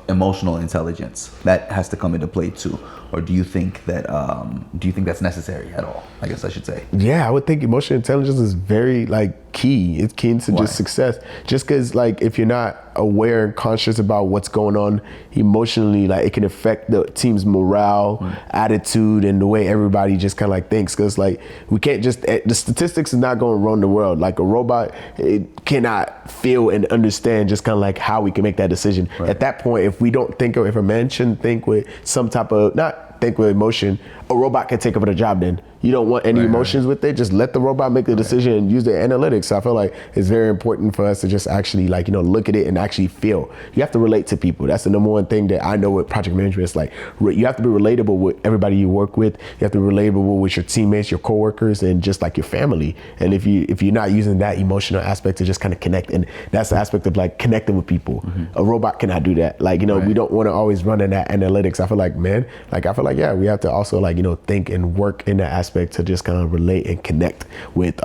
emotional intelligence, that has to come into play too? Or do you think that that's necessary at all? I guess I should say. Yeah, I would think emotional intelligence is very like key. It's key to just success. Just because like if you're not aware and conscious about what's going on emotionally, like it can affect the team's morale, attitude, and the way everybody just kind of like thinks. Because like we can't just, the statistics is not going to run the world. Like a robot, it cannot feel and understand just kind of like how we can make that decision. Right. At that point, if we don't think, if a man shouldn't think with some type of, not think with emotion, a robot can take over the job then. You don't want any emotions with it. Just let the robot make the decision and use the analytics. So I feel like it's very important for us to just actually like, look at it and actually feel. You have to relate to people. That's the number one thing that I know with project management. It's like, you have to be relatable with everybody you work with. You have to be relatable with your teammates, your coworkers, and just like your family. And if you're not using that emotional aspect to just kind of connect, and that's the aspect of like connecting with people. A robot cannot do that. Like, we don't want to always run in that analytics. I feel like, man, like, I feel like, yeah, we have to also like, think and work in that aspect to just kind of relate and connect with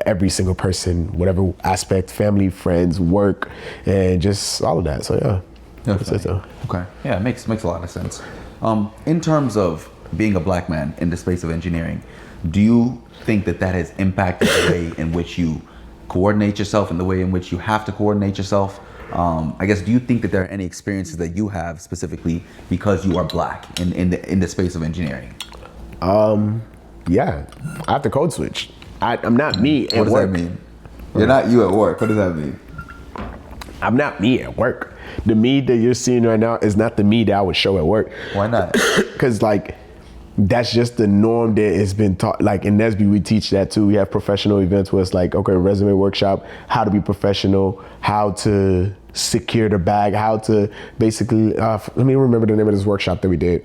every single person, whatever aspect, family, friends, work, and just all of that. So yeah. Okay. Yeah, it makes a lot of sense. In terms of being a black man in the space of engineering, do you think that has impacted the way in which you coordinate yourself and the way in which you have to coordinate yourself? I guess, do you think that there are any experiences that you have specifically because you are black in the space of engineering? Yeah, I have to code switch. I'm not me at work. What does that mean? You're not you at work. What does that mean? I'm not me at work. The me that you're seeing right now is not the me that I would show at work. Why not? Because like, that's just the norm that has been taught. Like in NSB, we teach that too. We have professional events where it's like, okay, resume workshop, how to be professional, how to secure the bag, how to basically, let me remember the name of this workshop that we did.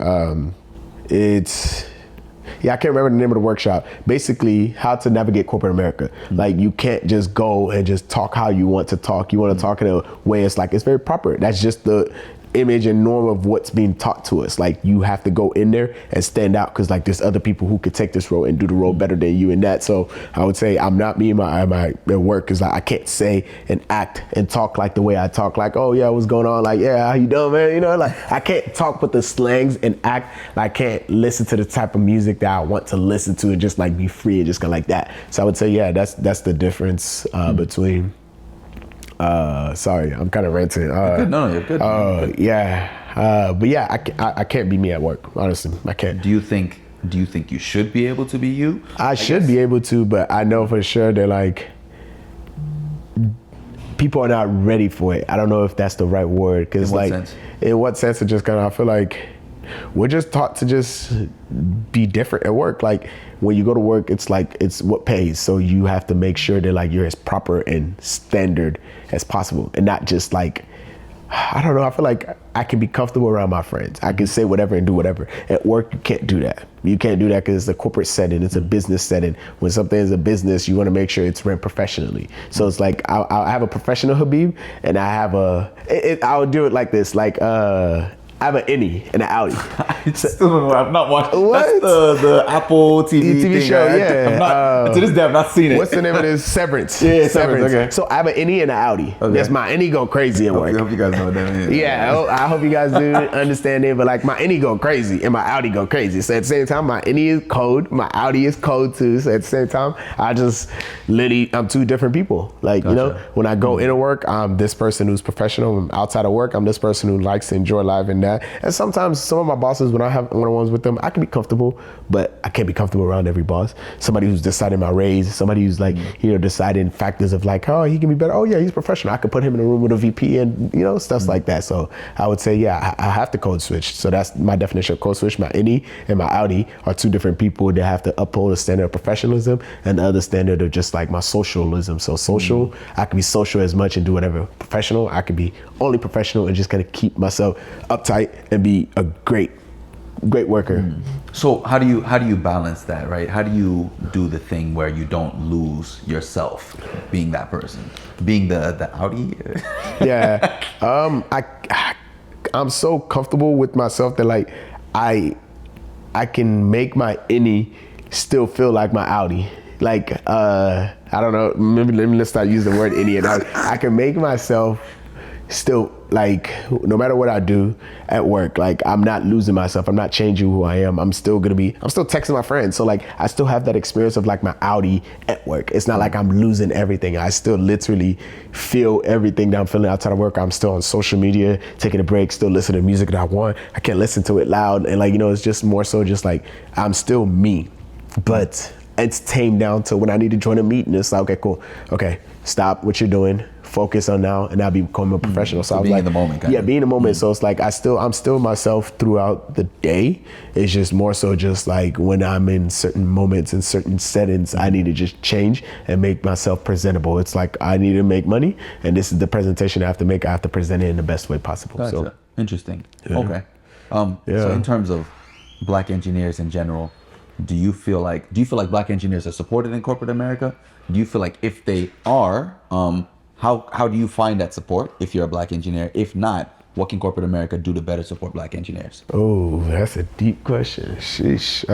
I can't remember the name of the workshop. Basically, how to navigate corporate America. Like, you can't just go and just talk how you want to talk. You want to talk in a way it's like, it's very proper. That's just the image and norm of what's being taught to us. Like, you have to go in there and stand out because like there's other people who could take this role and do the role better than you in that. So I would say I'm not me in my work, because like, I can't say and act and talk like the way I talk. Like, oh yeah, what's going on? Like, yeah, how you doing, man? Like, I can't talk with the slangs and act. Like, I can't listen to the type of music that I want to listen to and just like be free and just kind of like that. So I would say, yeah, that's the difference between. Sorry, I'm kind of ranting. No, you're good. Yeah, but yeah, I can't be me at work. Honestly, I can't. Do you think you should be able to be you? I should be able to, but I know for sure that like people are not ready for it. I don't know if that's the right word, because like, in what sense? It just kind of, I feel like we're just taught to just be different at work. Like, when you go to work, it's like, it's what pays. So you have to make sure that like you're as proper and standard as possible, and not just like, I don't know, I feel like I can be comfortable around my friends. I can say whatever and do whatever. At work, you can't do that. You can't do that because it's a corporate setting. It's a business setting. When something is a business, you want to make sure it's run professionally. So it's like, I have a professional Habeeb, and I have I'll do it like this. Like, I have an Innie and an Audi. I still don't know. I've not watched. What? That's the Apple TV thing, show. Right? Yeah. To this day, I've not seen it. What's the name of this? Severance. Yeah, Severance. Okay. So I have an Innie and an Audi. Okay. Yes, my Innie go crazy at work. I hope you guys know what that means. Yeah, I hope you guys do understand it. But like, my Innie go crazy and my Audi go crazy. So at the same time, my Innie is code, my Audi is code too. So at the same time, I'm two different people. Like, when I go into work, I'm this person who's professional. Outside of work, I'm this person who likes to enjoy life and that. that. And sometimes some of my bosses, when I have one-on-ones with them, I can be comfortable, but I can't be comfortable around every boss. Somebody who's deciding my raise, somebody who's like, deciding factors of like, oh, he can be better. Oh yeah, he's professional. I could put him in a room with a VP and stuff like that. So I would say, yeah, I have to code switch. So that's my definition of code switch. My Innie and my Audi are two different people that have to uphold a standard of professionalism and the other standard of just like my socialism. So social, I can be social as much and do whatever. Professional, I can be only professional and just kind of keep myself uptight and be a great worker. So how do you balance that, right? How do you do the thing where you don't lose yourself being that person, being the Audi? Yeah, I'm so comfortable with myself that like I can make my Innie still feel like my Audi. Like I don't know, maybe let's start using the word Innie and Audi. I can make myself still, like, no matter what I do at work, like I'm not losing myself. I'm not changing who I am. I'm still texting my friends. So like I still have that experience of like my Audi at work. It's not like I'm losing everything. I still literally feel everything that I'm feeling outside of work. I'm still on social media, taking a break, still listening to music that I want. I can't listen to it loud. And like, it's just more so just like, I'm still me, but it's tamed down to when I need to join a meeting. It's like, okay, cool. Okay, stop what you're doing. Focus on now, and I'll be becoming a professional. So I was being like, in the moment, being in the moment. So it's like I'm still myself throughout the day. It's just more so just like when I'm in certain moments and certain settings, I need to just change and make myself presentable. It's like I need to make money, and this is the presentation I have to make. I have to present it in the best way possible. Gotcha. So Interesting. Yeah. Okay. So in terms of Black engineers in general, do you feel like Black engineers are supported in corporate America? Do you feel like if they are, how do you find that support if you're a Black engineer? If not, what can corporate America do to better support Black engineers? Oh, that's a deep question. Sheesh.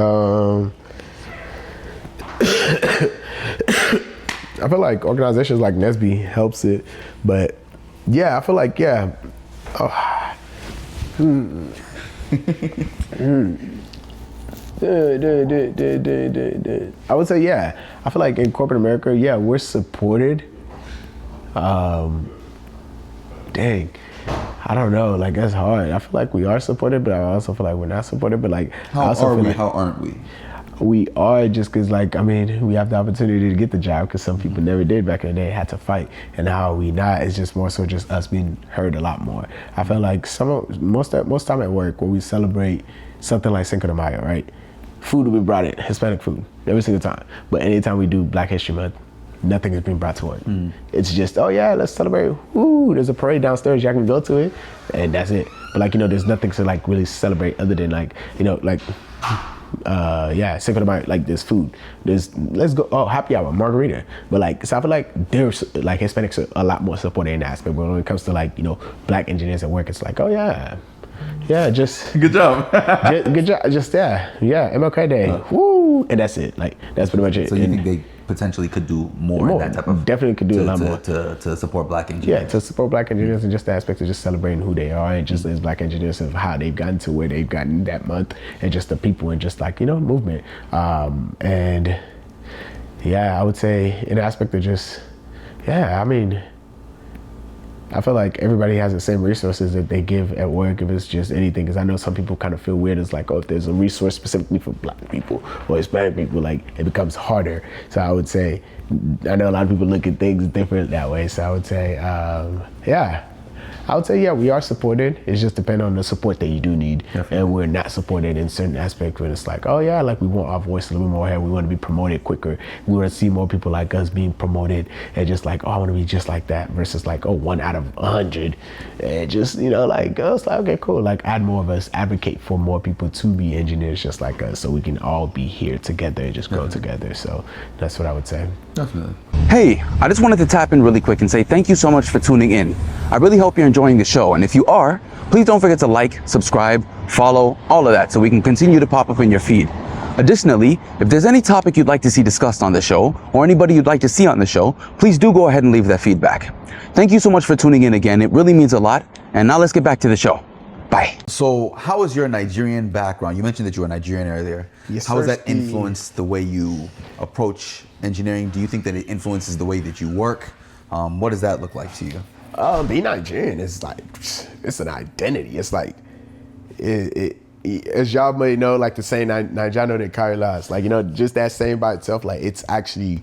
I feel like organizations like Nesby helps it, but yeah, I feel like I would say I feel like in corporate America, we're supported. Dang, I don't know. Like that's hard. I feel like we are supported, but I also feel like we're not supported. But like, how aren't we? We are just because, like, I mean, we have the opportunity to get the job because some people never did back in the day, had to fight. And how are we not? It's just more so just us being heard a lot more. I feel like most time at work when we celebrate something like Cinco de Mayo, right? Food will be brought in, Hispanic food, every single time. But anytime we do Black History Month, nothing is being brought to work. It's just, oh yeah, let's celebrate. Woo, there's a parade downstairs, y'all can go to it, and that's it. But like, there's nothing to like really celebrate other than like, Cinco de Mayo, like there's food. Let's go, happy hour, margarita. But like, so I feel like there's like Hispanics are a lot more supported in that aspect. But when it comes to like, Black engineers at work, it's like, oh yeah, just good job. good job, just MLK Day, woo, and that's it. Like that's pretty much it. So you think they potentially could do more in that type of definitely could do a lot more to support Black engineers? Yeah, to support Black engineers and just the aspect of just celebrating who they are and just as Black engineers of how they've gotten to where they've gotten that month and just the people and just like movement. And I would say in the aspect of just I mean, I feel like everybody has the same resources that they give at work if it's just anything. Because I know some people kind of feel weird. It's like, oh, if there's a resource specifically for Black people or Hispanic people, like it becomes harder. So I would say, I know a lot of people look at things different that way. So I would say, we are supported. It's just depending on the support that you do need. Definitely. And we're not supported in certain aspects when it's like, like we want our voice a little bit more here. We want to be promoted quicker. We want to see more people like us being promoted and just like, I want to be just like that versus like, 1 out of 100. And just, it's like, okay, cool. Like add more of us, advocate for more people to be engineers just like us so we can all be here together and just grow together. So that's what I would say. Definitely. Hey, I just wanted to tap in really quick and say thank you so much for tuning in. I really hope you're enjoying the show. And if you are, please don't forget to like, subscribe, follow, all of that so we can continue to pop up in your feed. Additionally, if there's any topic you'd like to see discussed on the show or anybody you'd like to see on the show, please do go ahead and leave that feedback. Thank you so much for tuning in again. It really means a lot. And now let's get back to the show. Bye. So how is your Nigerian background? You mentioned that you were Nigerian earlier. Yes, how has that influenced the way you approach engineering? Do you think that it influences the way that you work? What does that look like to you? Being Nigerian is like, it's an identity. It's like, as y'all may know, like the saying, Naijano de Kailas, like, just that saying by itself, like, it's actually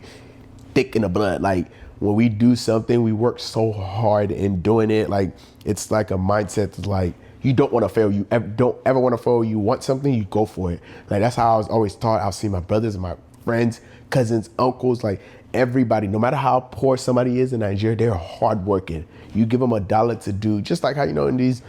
thick in the blood. Like, when we do something, we work so hard in doing it. Like, it's like a mindset that's like, you don't want to fail. You don't ever want to fail. You want something, you go for it. Like, that's how I was always taught. I'll see my brothers and my friends, cousins, uncles, like everybody, no matter how poor somebody is in Nigeria, they're hardworking. You give them $1 to do, just like how, in these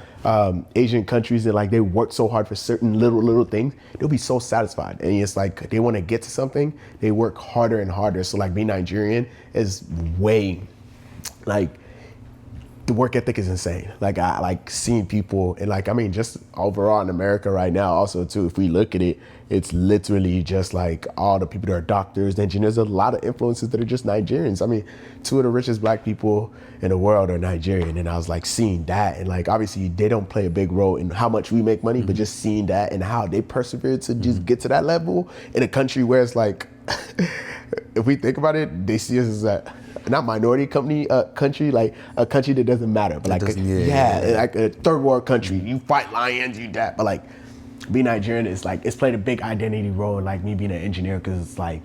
Asian countries that like they work so hard for certain little things, they'll be so satisfied. And it's like they want to get to something, they work harder and harder. So like being Nigerian is way, like, the work ethic is insane. Like, I like seeing people, and like, I mean, just overall in America right now also too, if we look at it, it's literally just like all the people that are doctors, engineers, a lot of influences that are just Nigerians. I mean, 2 of the richest black people in the world are Nigerian. And I was like seeing that, and like, obviously they don't play a big role in how much we make money, but just seeing that and how they persevered to just get to that level in a country where it's like, if we think about it, they see us as a, not minority country, like a country that doesn't matter, but like like a third world country. You fight lions, you that, but like being Nigerian is like, it's played a big identity role in like me being an engineer, because it's like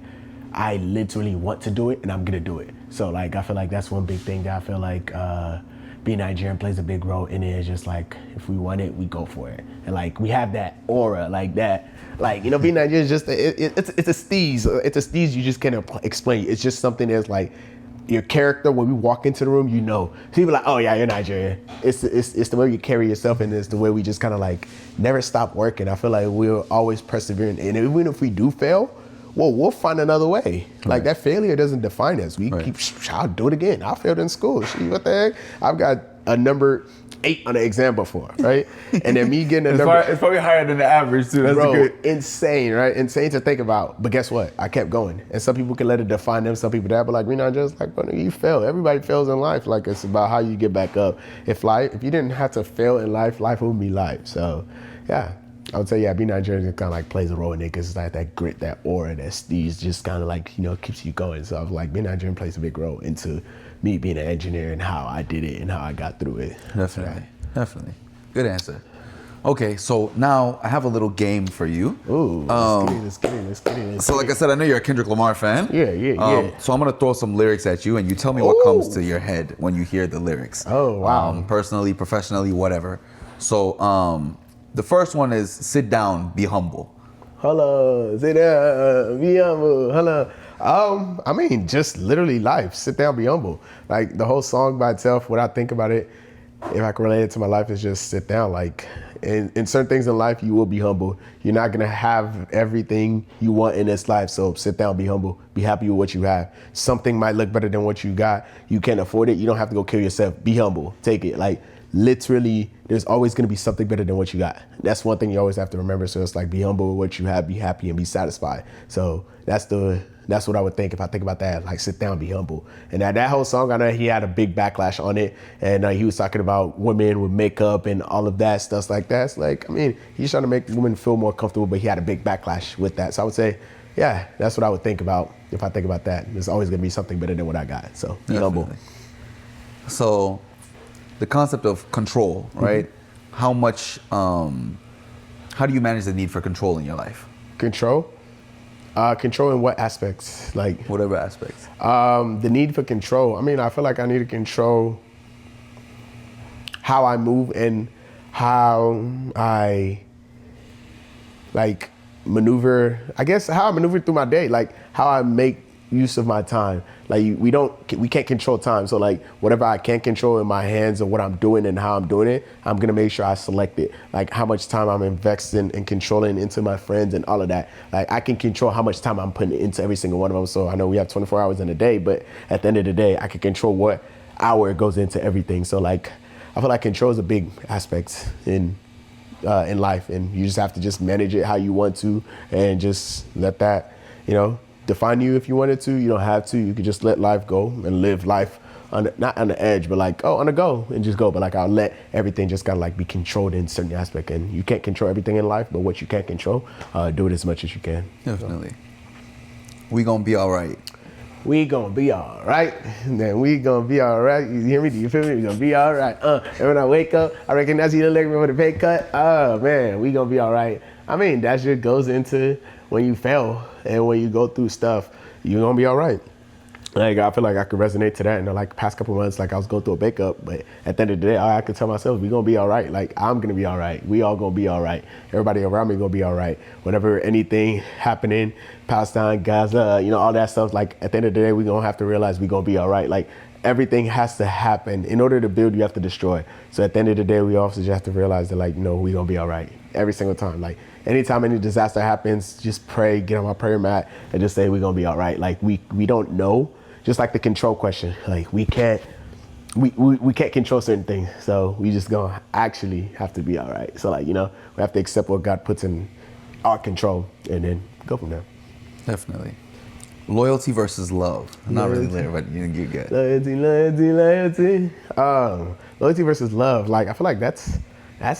I literally want to do it and I'm gonna do it. So like I feel like that's one big thing that I feel like being Nigerian plays a big role in it. It's just like, if we want it, we go for it, and like we have that aura, like that. Like, being Nigerian is just it's a steez. It's a steez you just can't explain. It's just something that's like your character. When we walk into the room, people are like, oh yeah, you're Nigerian. It's the way you carry yourself, and it's the way we just kind of like never stop working. I feel like we're always persevering, and even if we do fail, well, we'll find another way. Like that failure doesn't define us. We keep, I'll do it again. I failed in school. What the heck? I've got a number 8 on the exam before, right? And then me getting a number, it's probably higher than the average too. That's good. Insane, right? Insane to think about. But guess what? I kept going. And some people can let it define them. Some people that, but like we not just like, but you fail. Everybody fails in life. Like, it's about how you get back up. If you didn't have to fail in life, life would be life. So yeah, I would say, yeah, being Nigerian kind of like plays a role in it, because it's like that grit, that aura, that steez just kind of like, keeps you going. So I was like, being Nigerian plays a big role into me being an engineer and how I did it and how I got through it. Definitely. Good answer. Okay, so now I have a little game for you. Ooh, let's get it. So like I said, I know you're a Kendrick Lamar fan. Yeah. So I'm gonna throw some lyrics at you, and you tell me what comes to your head when you hear the lyrics. Oh, wow. Personally, professionally, whatever. So the first one is, sit down, be humble. Hello, sit down, be humble. Hello. I mean, just literally life. Sit down, be humble. Like the whole song by itself, what I think about it, if I can relate it to my life, is just sit down. Like in certain things in life, you will be humble. You're not gonna have everything you want in this life. So sit down, be humble, be happy with what you have. Something might look better than what you got. You can't afford it. You don't have to go kill yourself. Be humble, take it. Like literally, there's always gonna be something better than what you got. That's one thing you always have to remember. So it's like, be humble with what you have, be happy, and be satisfied. So that's what I would think if I think about that. Like, sit down, be humble. And that whole song, I know he had a big backlash on it, and he was talking about women with makeup and all of that stuff like that. It's like, I mean, he's trying to make women feel more comfortable, but he had a big backlash with that. So I would say, yeah, that's what I would think about if I think about that. There's always gonna be something better than what I got. So be humble. So the concept of control, right? Mm-hmm. How do you manage the need for control in your life? Control? Control in what aspects? Like whatever aspects. The need for control. I mean, I feel like I need to control how I move and how I like maneuver. I guess how I maneuver through my day, like how I make use of my time. Like we can't control time. So like whatever I can control in my hands or what I'm doing and how I'm doing it, I'm gonna make sure I select it. Like how much time I'm investing and controlling into my friends and all of that. Like I can control how much time I'm putting into every single one of them. So I know we have 24 hours in a day, but at the end of the day, I can control what hour it goes into everything. So like I feel like control is a big aspect in life, and you just have to just manage it how you want to and just let that, define you if you wanted to. You don't have to. You can just let life go and live life not on the edge, but like, on the go and just go. But like, I'll let everything just gotta like be controlled in certain aspect. And you can't control everything in life, but what you can control, do it as much as you can. Definitely. So. We gonna be all right. we gonna be all right. Then we gonna be all right. You hear me? Do you feel me? We gonna be all right. And when I wake up, I recognize you look me with a pay cut. Oh man, we gonna be all right. I mean, that just goes into when you fail and when you go through stuff, you're gonna be all right. Like, I feel like I could resonate to that in the like past couple months. Like, I was going through a breakup, but at the end of the day, I could tell myself, we're gonna be all right. Like, I'm gonna be all right. We all gonna be all right. Everybody around me gonna be all right. Whenever anything happening, Palestine, Gaza, all that stuff, like, at the end of the day, we gonna have to realize we gonna be all right. Like, everything has to happen. In order to build, you have to destroy. So at the end of the day, we also just have to realize that, like, we gonna be all right. Every single time. Like, anytime any disaster happens, just pray, get on my prayer mat, and just say, we're gonna be all right. Like, we don't know. Just like the control question, like we can't control certain things, so we just gonna actually have to be all right. So like we have to accept what God puts in our control and then go from there. Definitely. Loyalty versus love. I'm not really there, but you get Loyalty. Loyalty versus love. Like I feel like that's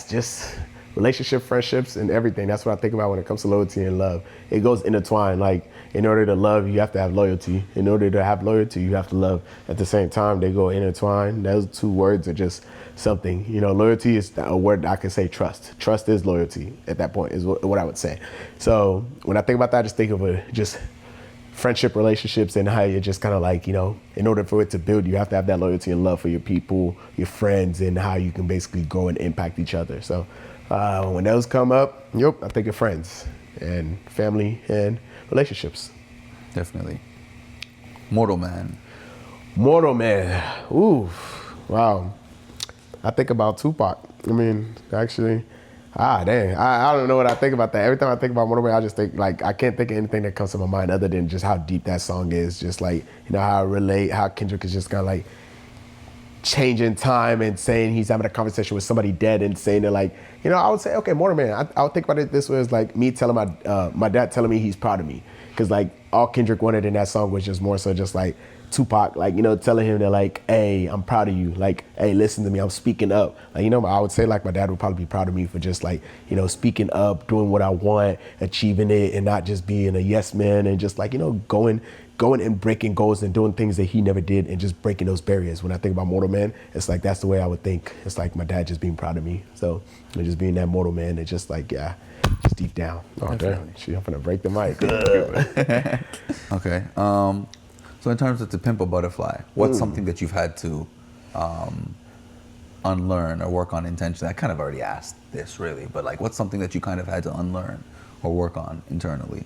just relationship, friendships, and everything. That's what I think about when it comes to loyalty and love. It goes intertwined. Like, in order to love, you have to have loyalty. In order to have loyalty, you have to love. At the same time, they go intertwined. Those two words are just something. Loyalty is a word I can say trust. Trust is loyalty at that point, is what I would say. So when I think about that, I just think of just friendship, relationships, and how you're just kind of like, in order for it to build, you have to have that loyalty and love for your people, your friends, and how you can basically grow and impact each other. So when those come up, I think of friends and family and relationships. Definitely. Mortal Man. Ooh, wow. I think about Tupac. I mean, actually, dang. I don't know what I think about that. Every time I think about Mortal Man, I just think, like, I can't think of anything that comes to my mind other than just how deep that song is. Just like, how I relate, how Kendrick is just kind of like changing time and saying he's having a conversation with somebody dead and saying that, like, I would say, okay, Mortal Man, I would think about it this way, as like me telling my dad telling me he's proud of me. Because like all Kendrick wanted in that song was just more so just like Tupac, like, telling him that, like, hey, I'm proud of you. Like, hey, listen to me, I'm speaking up. Like, I would say like my dad would probably be proud of me for just like, speaking up, doing what I want, achieving it, and not just being a yes man, and just like, going and breaking goals and doing things that he never did and just breaking those barriers. When I think about Mortal Man, it's like, that's the way I would think. It's like my dad just being proud of me. So just being that Mortal Man, and just like, yeah, just deep down. Oh, damn, shit, I'm gonna break the mic. Okay. So in terms of To Pimp a Butterfly, what's something that you've had to unlearn or work on intentionally? I kind of already asked this really, but like, what's something that you kind of had to unlearn or work on internally?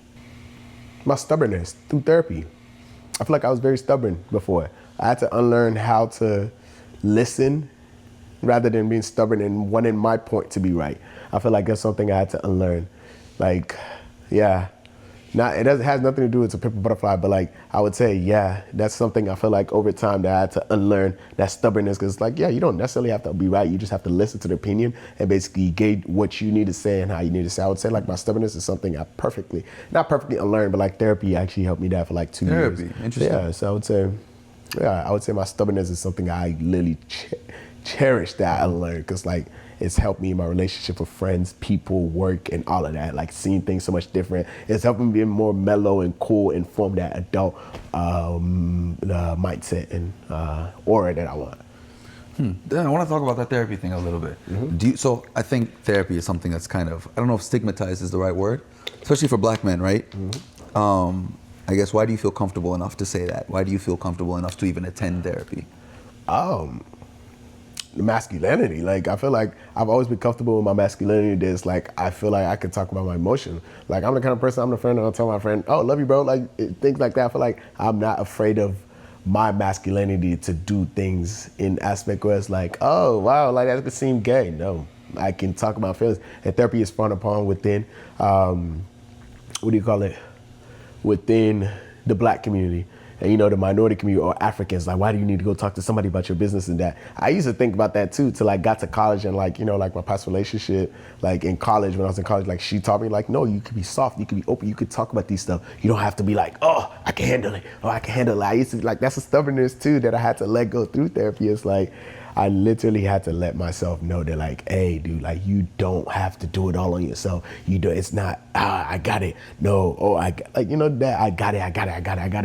My stubbornness through therapy. I feel like I was very stubborn before. I had to unlearn how to listen rather than being stubborn and wanting my point to be right. I feel like that's something I had to unlearn. Like, yeah. Has nothing to do with To Pimp a Butterfly, but like, I would say, yeah, that's something I feel like over time that I had to unlearn, that stubbornness. Because like, yeah, you don't necessarily have to be right. You just have to listen to the opinion and basically gauge what you need to say and how you need to say. I would say like my stubbornness is something I not perfectly unlearned, but like therapy actually helped me that for like 2 years. Therapy, interesting. Yeah, so I would say my stubbornness is something I literally cherish that I learned, because like, it's helped me in my relationship with friends, people, work, and all of that. Like, seeing things so much different. It's helping me be more mellow and cool and form that adult mindset and aura that I want. I want to talk about that therapy thing a little bit. Mm-hmm. So I think therapy is something that's kind of, I don't know if stigmatized is the right word, especially for black men, right? Mm-hmm. I guess, why do you feel comfortable enough to say that? Why do you feel comfortable enough to even attend therapy? Masculinity. Like, I feel like I've always been comfortable with my masculinity. That's like, I feel like I can talk about my emotion. Like, I'm the kind of person, I'm the friend, I'll tell my friend, oh, love you, bro. Like, things like that. I feel like I'm not afraid of my masculinity to do things in aspect where it's like, oh, wow, like that could seem gay. No, I can talk about feelings. And therapy is frowned upon within, within the black community. And the minority community or Africans, like, why do you need to go talk to somebody about your business and that? I used to think about that too, till I got to college, and like, like my past relationship, like in college, when I was in college, like she taught me like, no, you could be soft, you could be open, you could talk about these stuff. You don't have to be like, oh, I can handle it, oh, I can handle it. I used to, like, that's a stubbornness too that I had to let go through therapy. It's like, I literally had to let myself know that like, hey, dude, like you don't have to do it all on yourself. You do. It's not. I got it. No. Oh, like that. I got it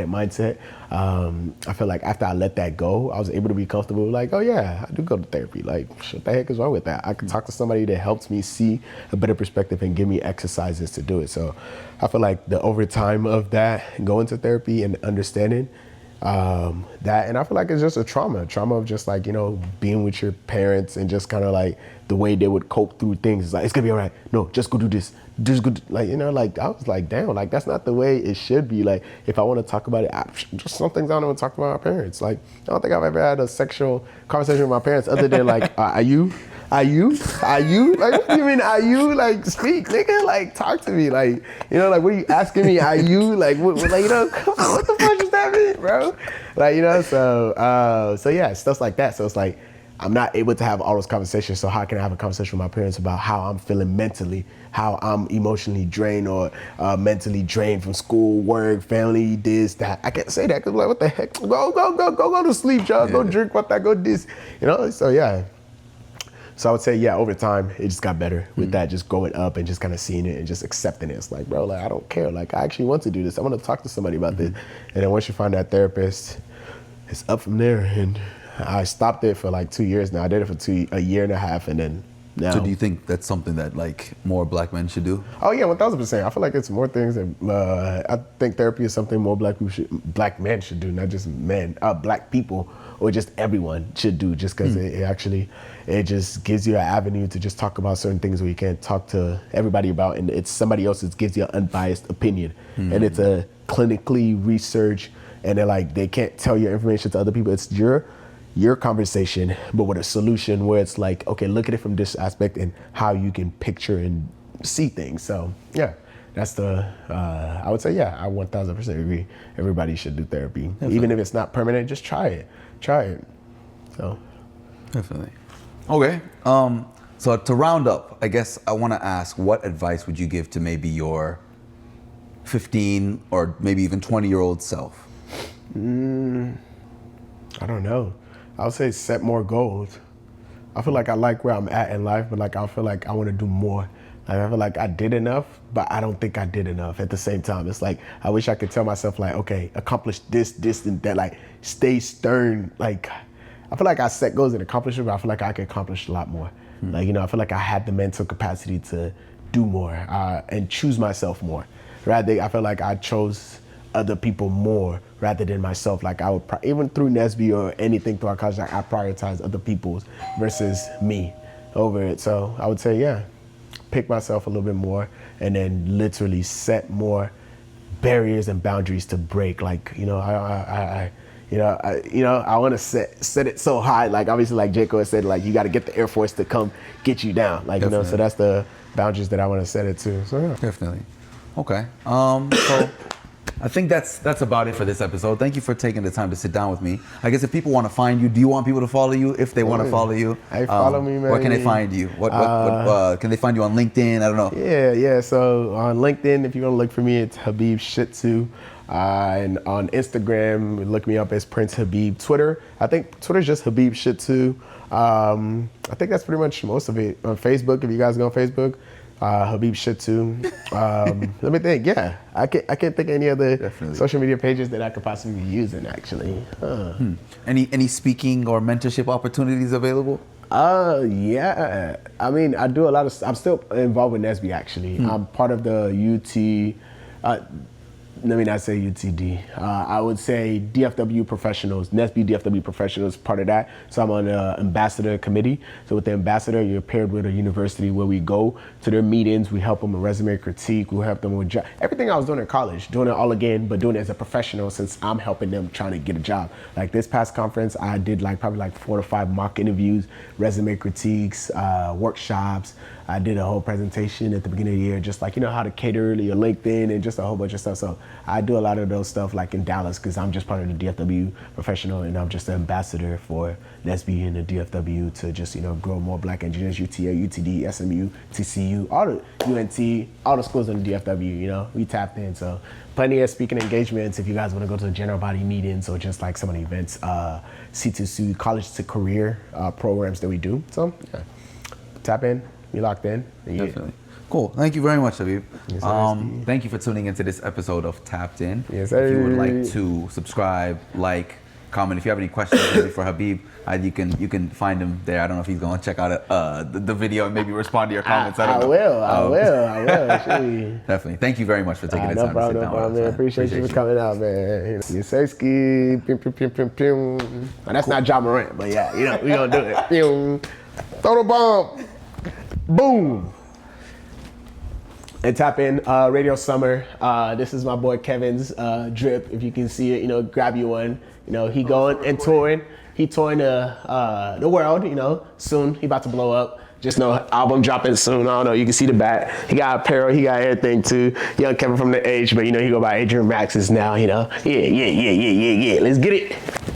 mindset. I feel like after I let that go, I was able to be comfortable. Like, oh yeah, I do go to therapy. Like, what the heck is wrong with that? I can talk to somebody that helps me see a better perspective and give me exercises to do it. So I feel like the overtime of that, going to therapy and understanding that, and I feel like it's just a trauma of just like, being with your parents and just kind of like the way they would cope through things. It's like, it's gonna be all right. No, just go do this. Just go, like I was like, damn, like that's not the way it should be. Like if I want to talk about it, just some things I don't want to talk about my parents. Like I don't think I've ever had a sexual conversation with my parents other than like, are you? Like, what do you mean, are you? Like, speak, nigga. Like, talk to me. Like, like, what are you asking me? Are you? Like, what come on, what the fuck does that mean, bro? Like, so yeah, stuff like that. So it's like, I'm not able to have all those conversations. So how can I have a conversation with my parents about how I'm feeling mentally, how I'm emotionally drained or mentally drained from school, work, family, this, that. I can't say that because like, what the heck? Go to sleep, y'all. Go drink what that, go this. So yeah. So I would say, yeah, over time, it just got better with that, just going up and just kind of seeing it and just accepting it. It's like, bro, like, I don't care. Like, I actually want to do this. I want to talk to somebody about this. And then once you find that therapist, it's up from there. And I stopped it for like 2 years now. I did it for a year and a half, and then now. So do you think that's something that like more black men should do? Oh yeah, 1000%. I feel like it's more things that I think therapy is something more black men should do, not just men, black people, or just everyone should do, just because it just gives you an avenue to just talk about certain things where you can't talk to everybody about, and it's somebody else that gives you an unbiased opinion, and it's a clinically researched, and they can't tell your information to other people. It's your conversation, but with a solution where it's like, okay, look at it from this aspect and how you can picture and see things. So yeah, that's I would say, yeah, I 1000% agree. Everybody should do therapy. Definitely. Even if it's not permanent, just try it. So. Definitely. Okay. So to round up, I guess I want to ask, what advice would you give to maybe your 15 or maybe even 20-year-old self? I don't know. I would say set more goals. I feel like I like where I'm at in life, but like I feel like I want to do more. Like I feel like I did enough, but I don't think I did enough at the same time. It's like I wish I could tell myself like, okay, accomplish this, and that. Like stay stern. Like I feel like I set goals and accomplish it, but I feel like I could accomplish a lot more. Like I feel like I had the mental capacity to do more and choose myself more. Rather, I feel like I chose other people more rather than myself. Like I would, even through Nesby or anything through our college, like I prioritize other people's versus me over it. So I would say, yeah, pick myself a little bit more and then literally set more barriers and boundaries to break. Like, I want to set it so high. Like obviously, like Jacob has said, like you got to get the Air Force to come get you down. Like, Definitely. So that's the boundaries that I want to set it to. So yeah. Definitely. Okay. So I think that's about it for this episode. Thank you for taking the time to sit down with me. I guess if people want to find you, do you want people to follow you? If they want to follow you, hey, follow me, man. Where can they find you? What can they find you on LinkedIn? I don't know. Yeah. So on LinkedIn, if you want to look for me, it's Habeeb Shitsu. And on Instagram, look me up as Prince Habeeb. Twitter, I think Twitter's just Habeeb Shitsu. I think that's pretty much most of it. On Facebook, if you guys go on Facebook, Habeeb Shitsu. Let me think. Yeah, I can't think of any other social media pages that I could possibly be using actually. Any speaking or mentorship opportunities available? Yeah. I mean, I do a lot of. I'm still involved with Nesby actually. I'm part of the UT. Let me not say UTD. I would say DFW professionals, Nesby DFW professionals, part of that. So I'm on the ambassador committee. So with the ambassador, you're paired with a university where we go to their meetings. We help them with resume critique. We help them with everything I was doing in college, doing it all again, but doing it as a professional since I'm helping them trying to get a job. Like this past conference, I did probably 4 to 5 mock interviews, resume critiques, workshops. I did a whole presentation at the beginning of the year, just how to cater your LinkedIn and just a whole bunch of stuff. So I do a lot of those stuff like in Dallas because I'm just part of the DFW professional, and I'm just the ambassador for NSB and the DFW to just, you know, grow more black engineers, UTA, UTD, SMU, TCU, all the UNT, all the schools in the DFW, you know, we tapped in. So plenty of speaking engagements if you guys want to go to the general body meetings or just like some of the events, C2C, college to career programs that we do. So yeah, tap in, be locked in. Yeah. Definitely. Cool. Thank you very much, Habeeb. Yes, sir, thank you for tuning into this episode of Tapped In. Yes, sir. If you would like to subscribe, like, comment. If you have any questions maybe for Habeeb, you can find him there. I don't know if he's going to check out the video and maybe respond to your comments. I will. Definitely. Thank you very much for taking the time to sit down with us, man. Appreciate you for coming out, man. You say ski, pim, pim, pim, pim, pim. And that's not Ja Morant, but yeah, you know, we gonna do it. Pim. Throw the bomb. Boom. And tap in Radio Summer. This is my boy Kevin's drip. If you can see it, you know, grab you one. You know, he going and touring. He touring the world. You know, soon he about to blow up. Just know album dropping soon. I don't know. You can see the back. He got apparel. He got everything too. Young Kevin from the age, but you know he go by Adrian Max's now. You know, yeah. Let's get it.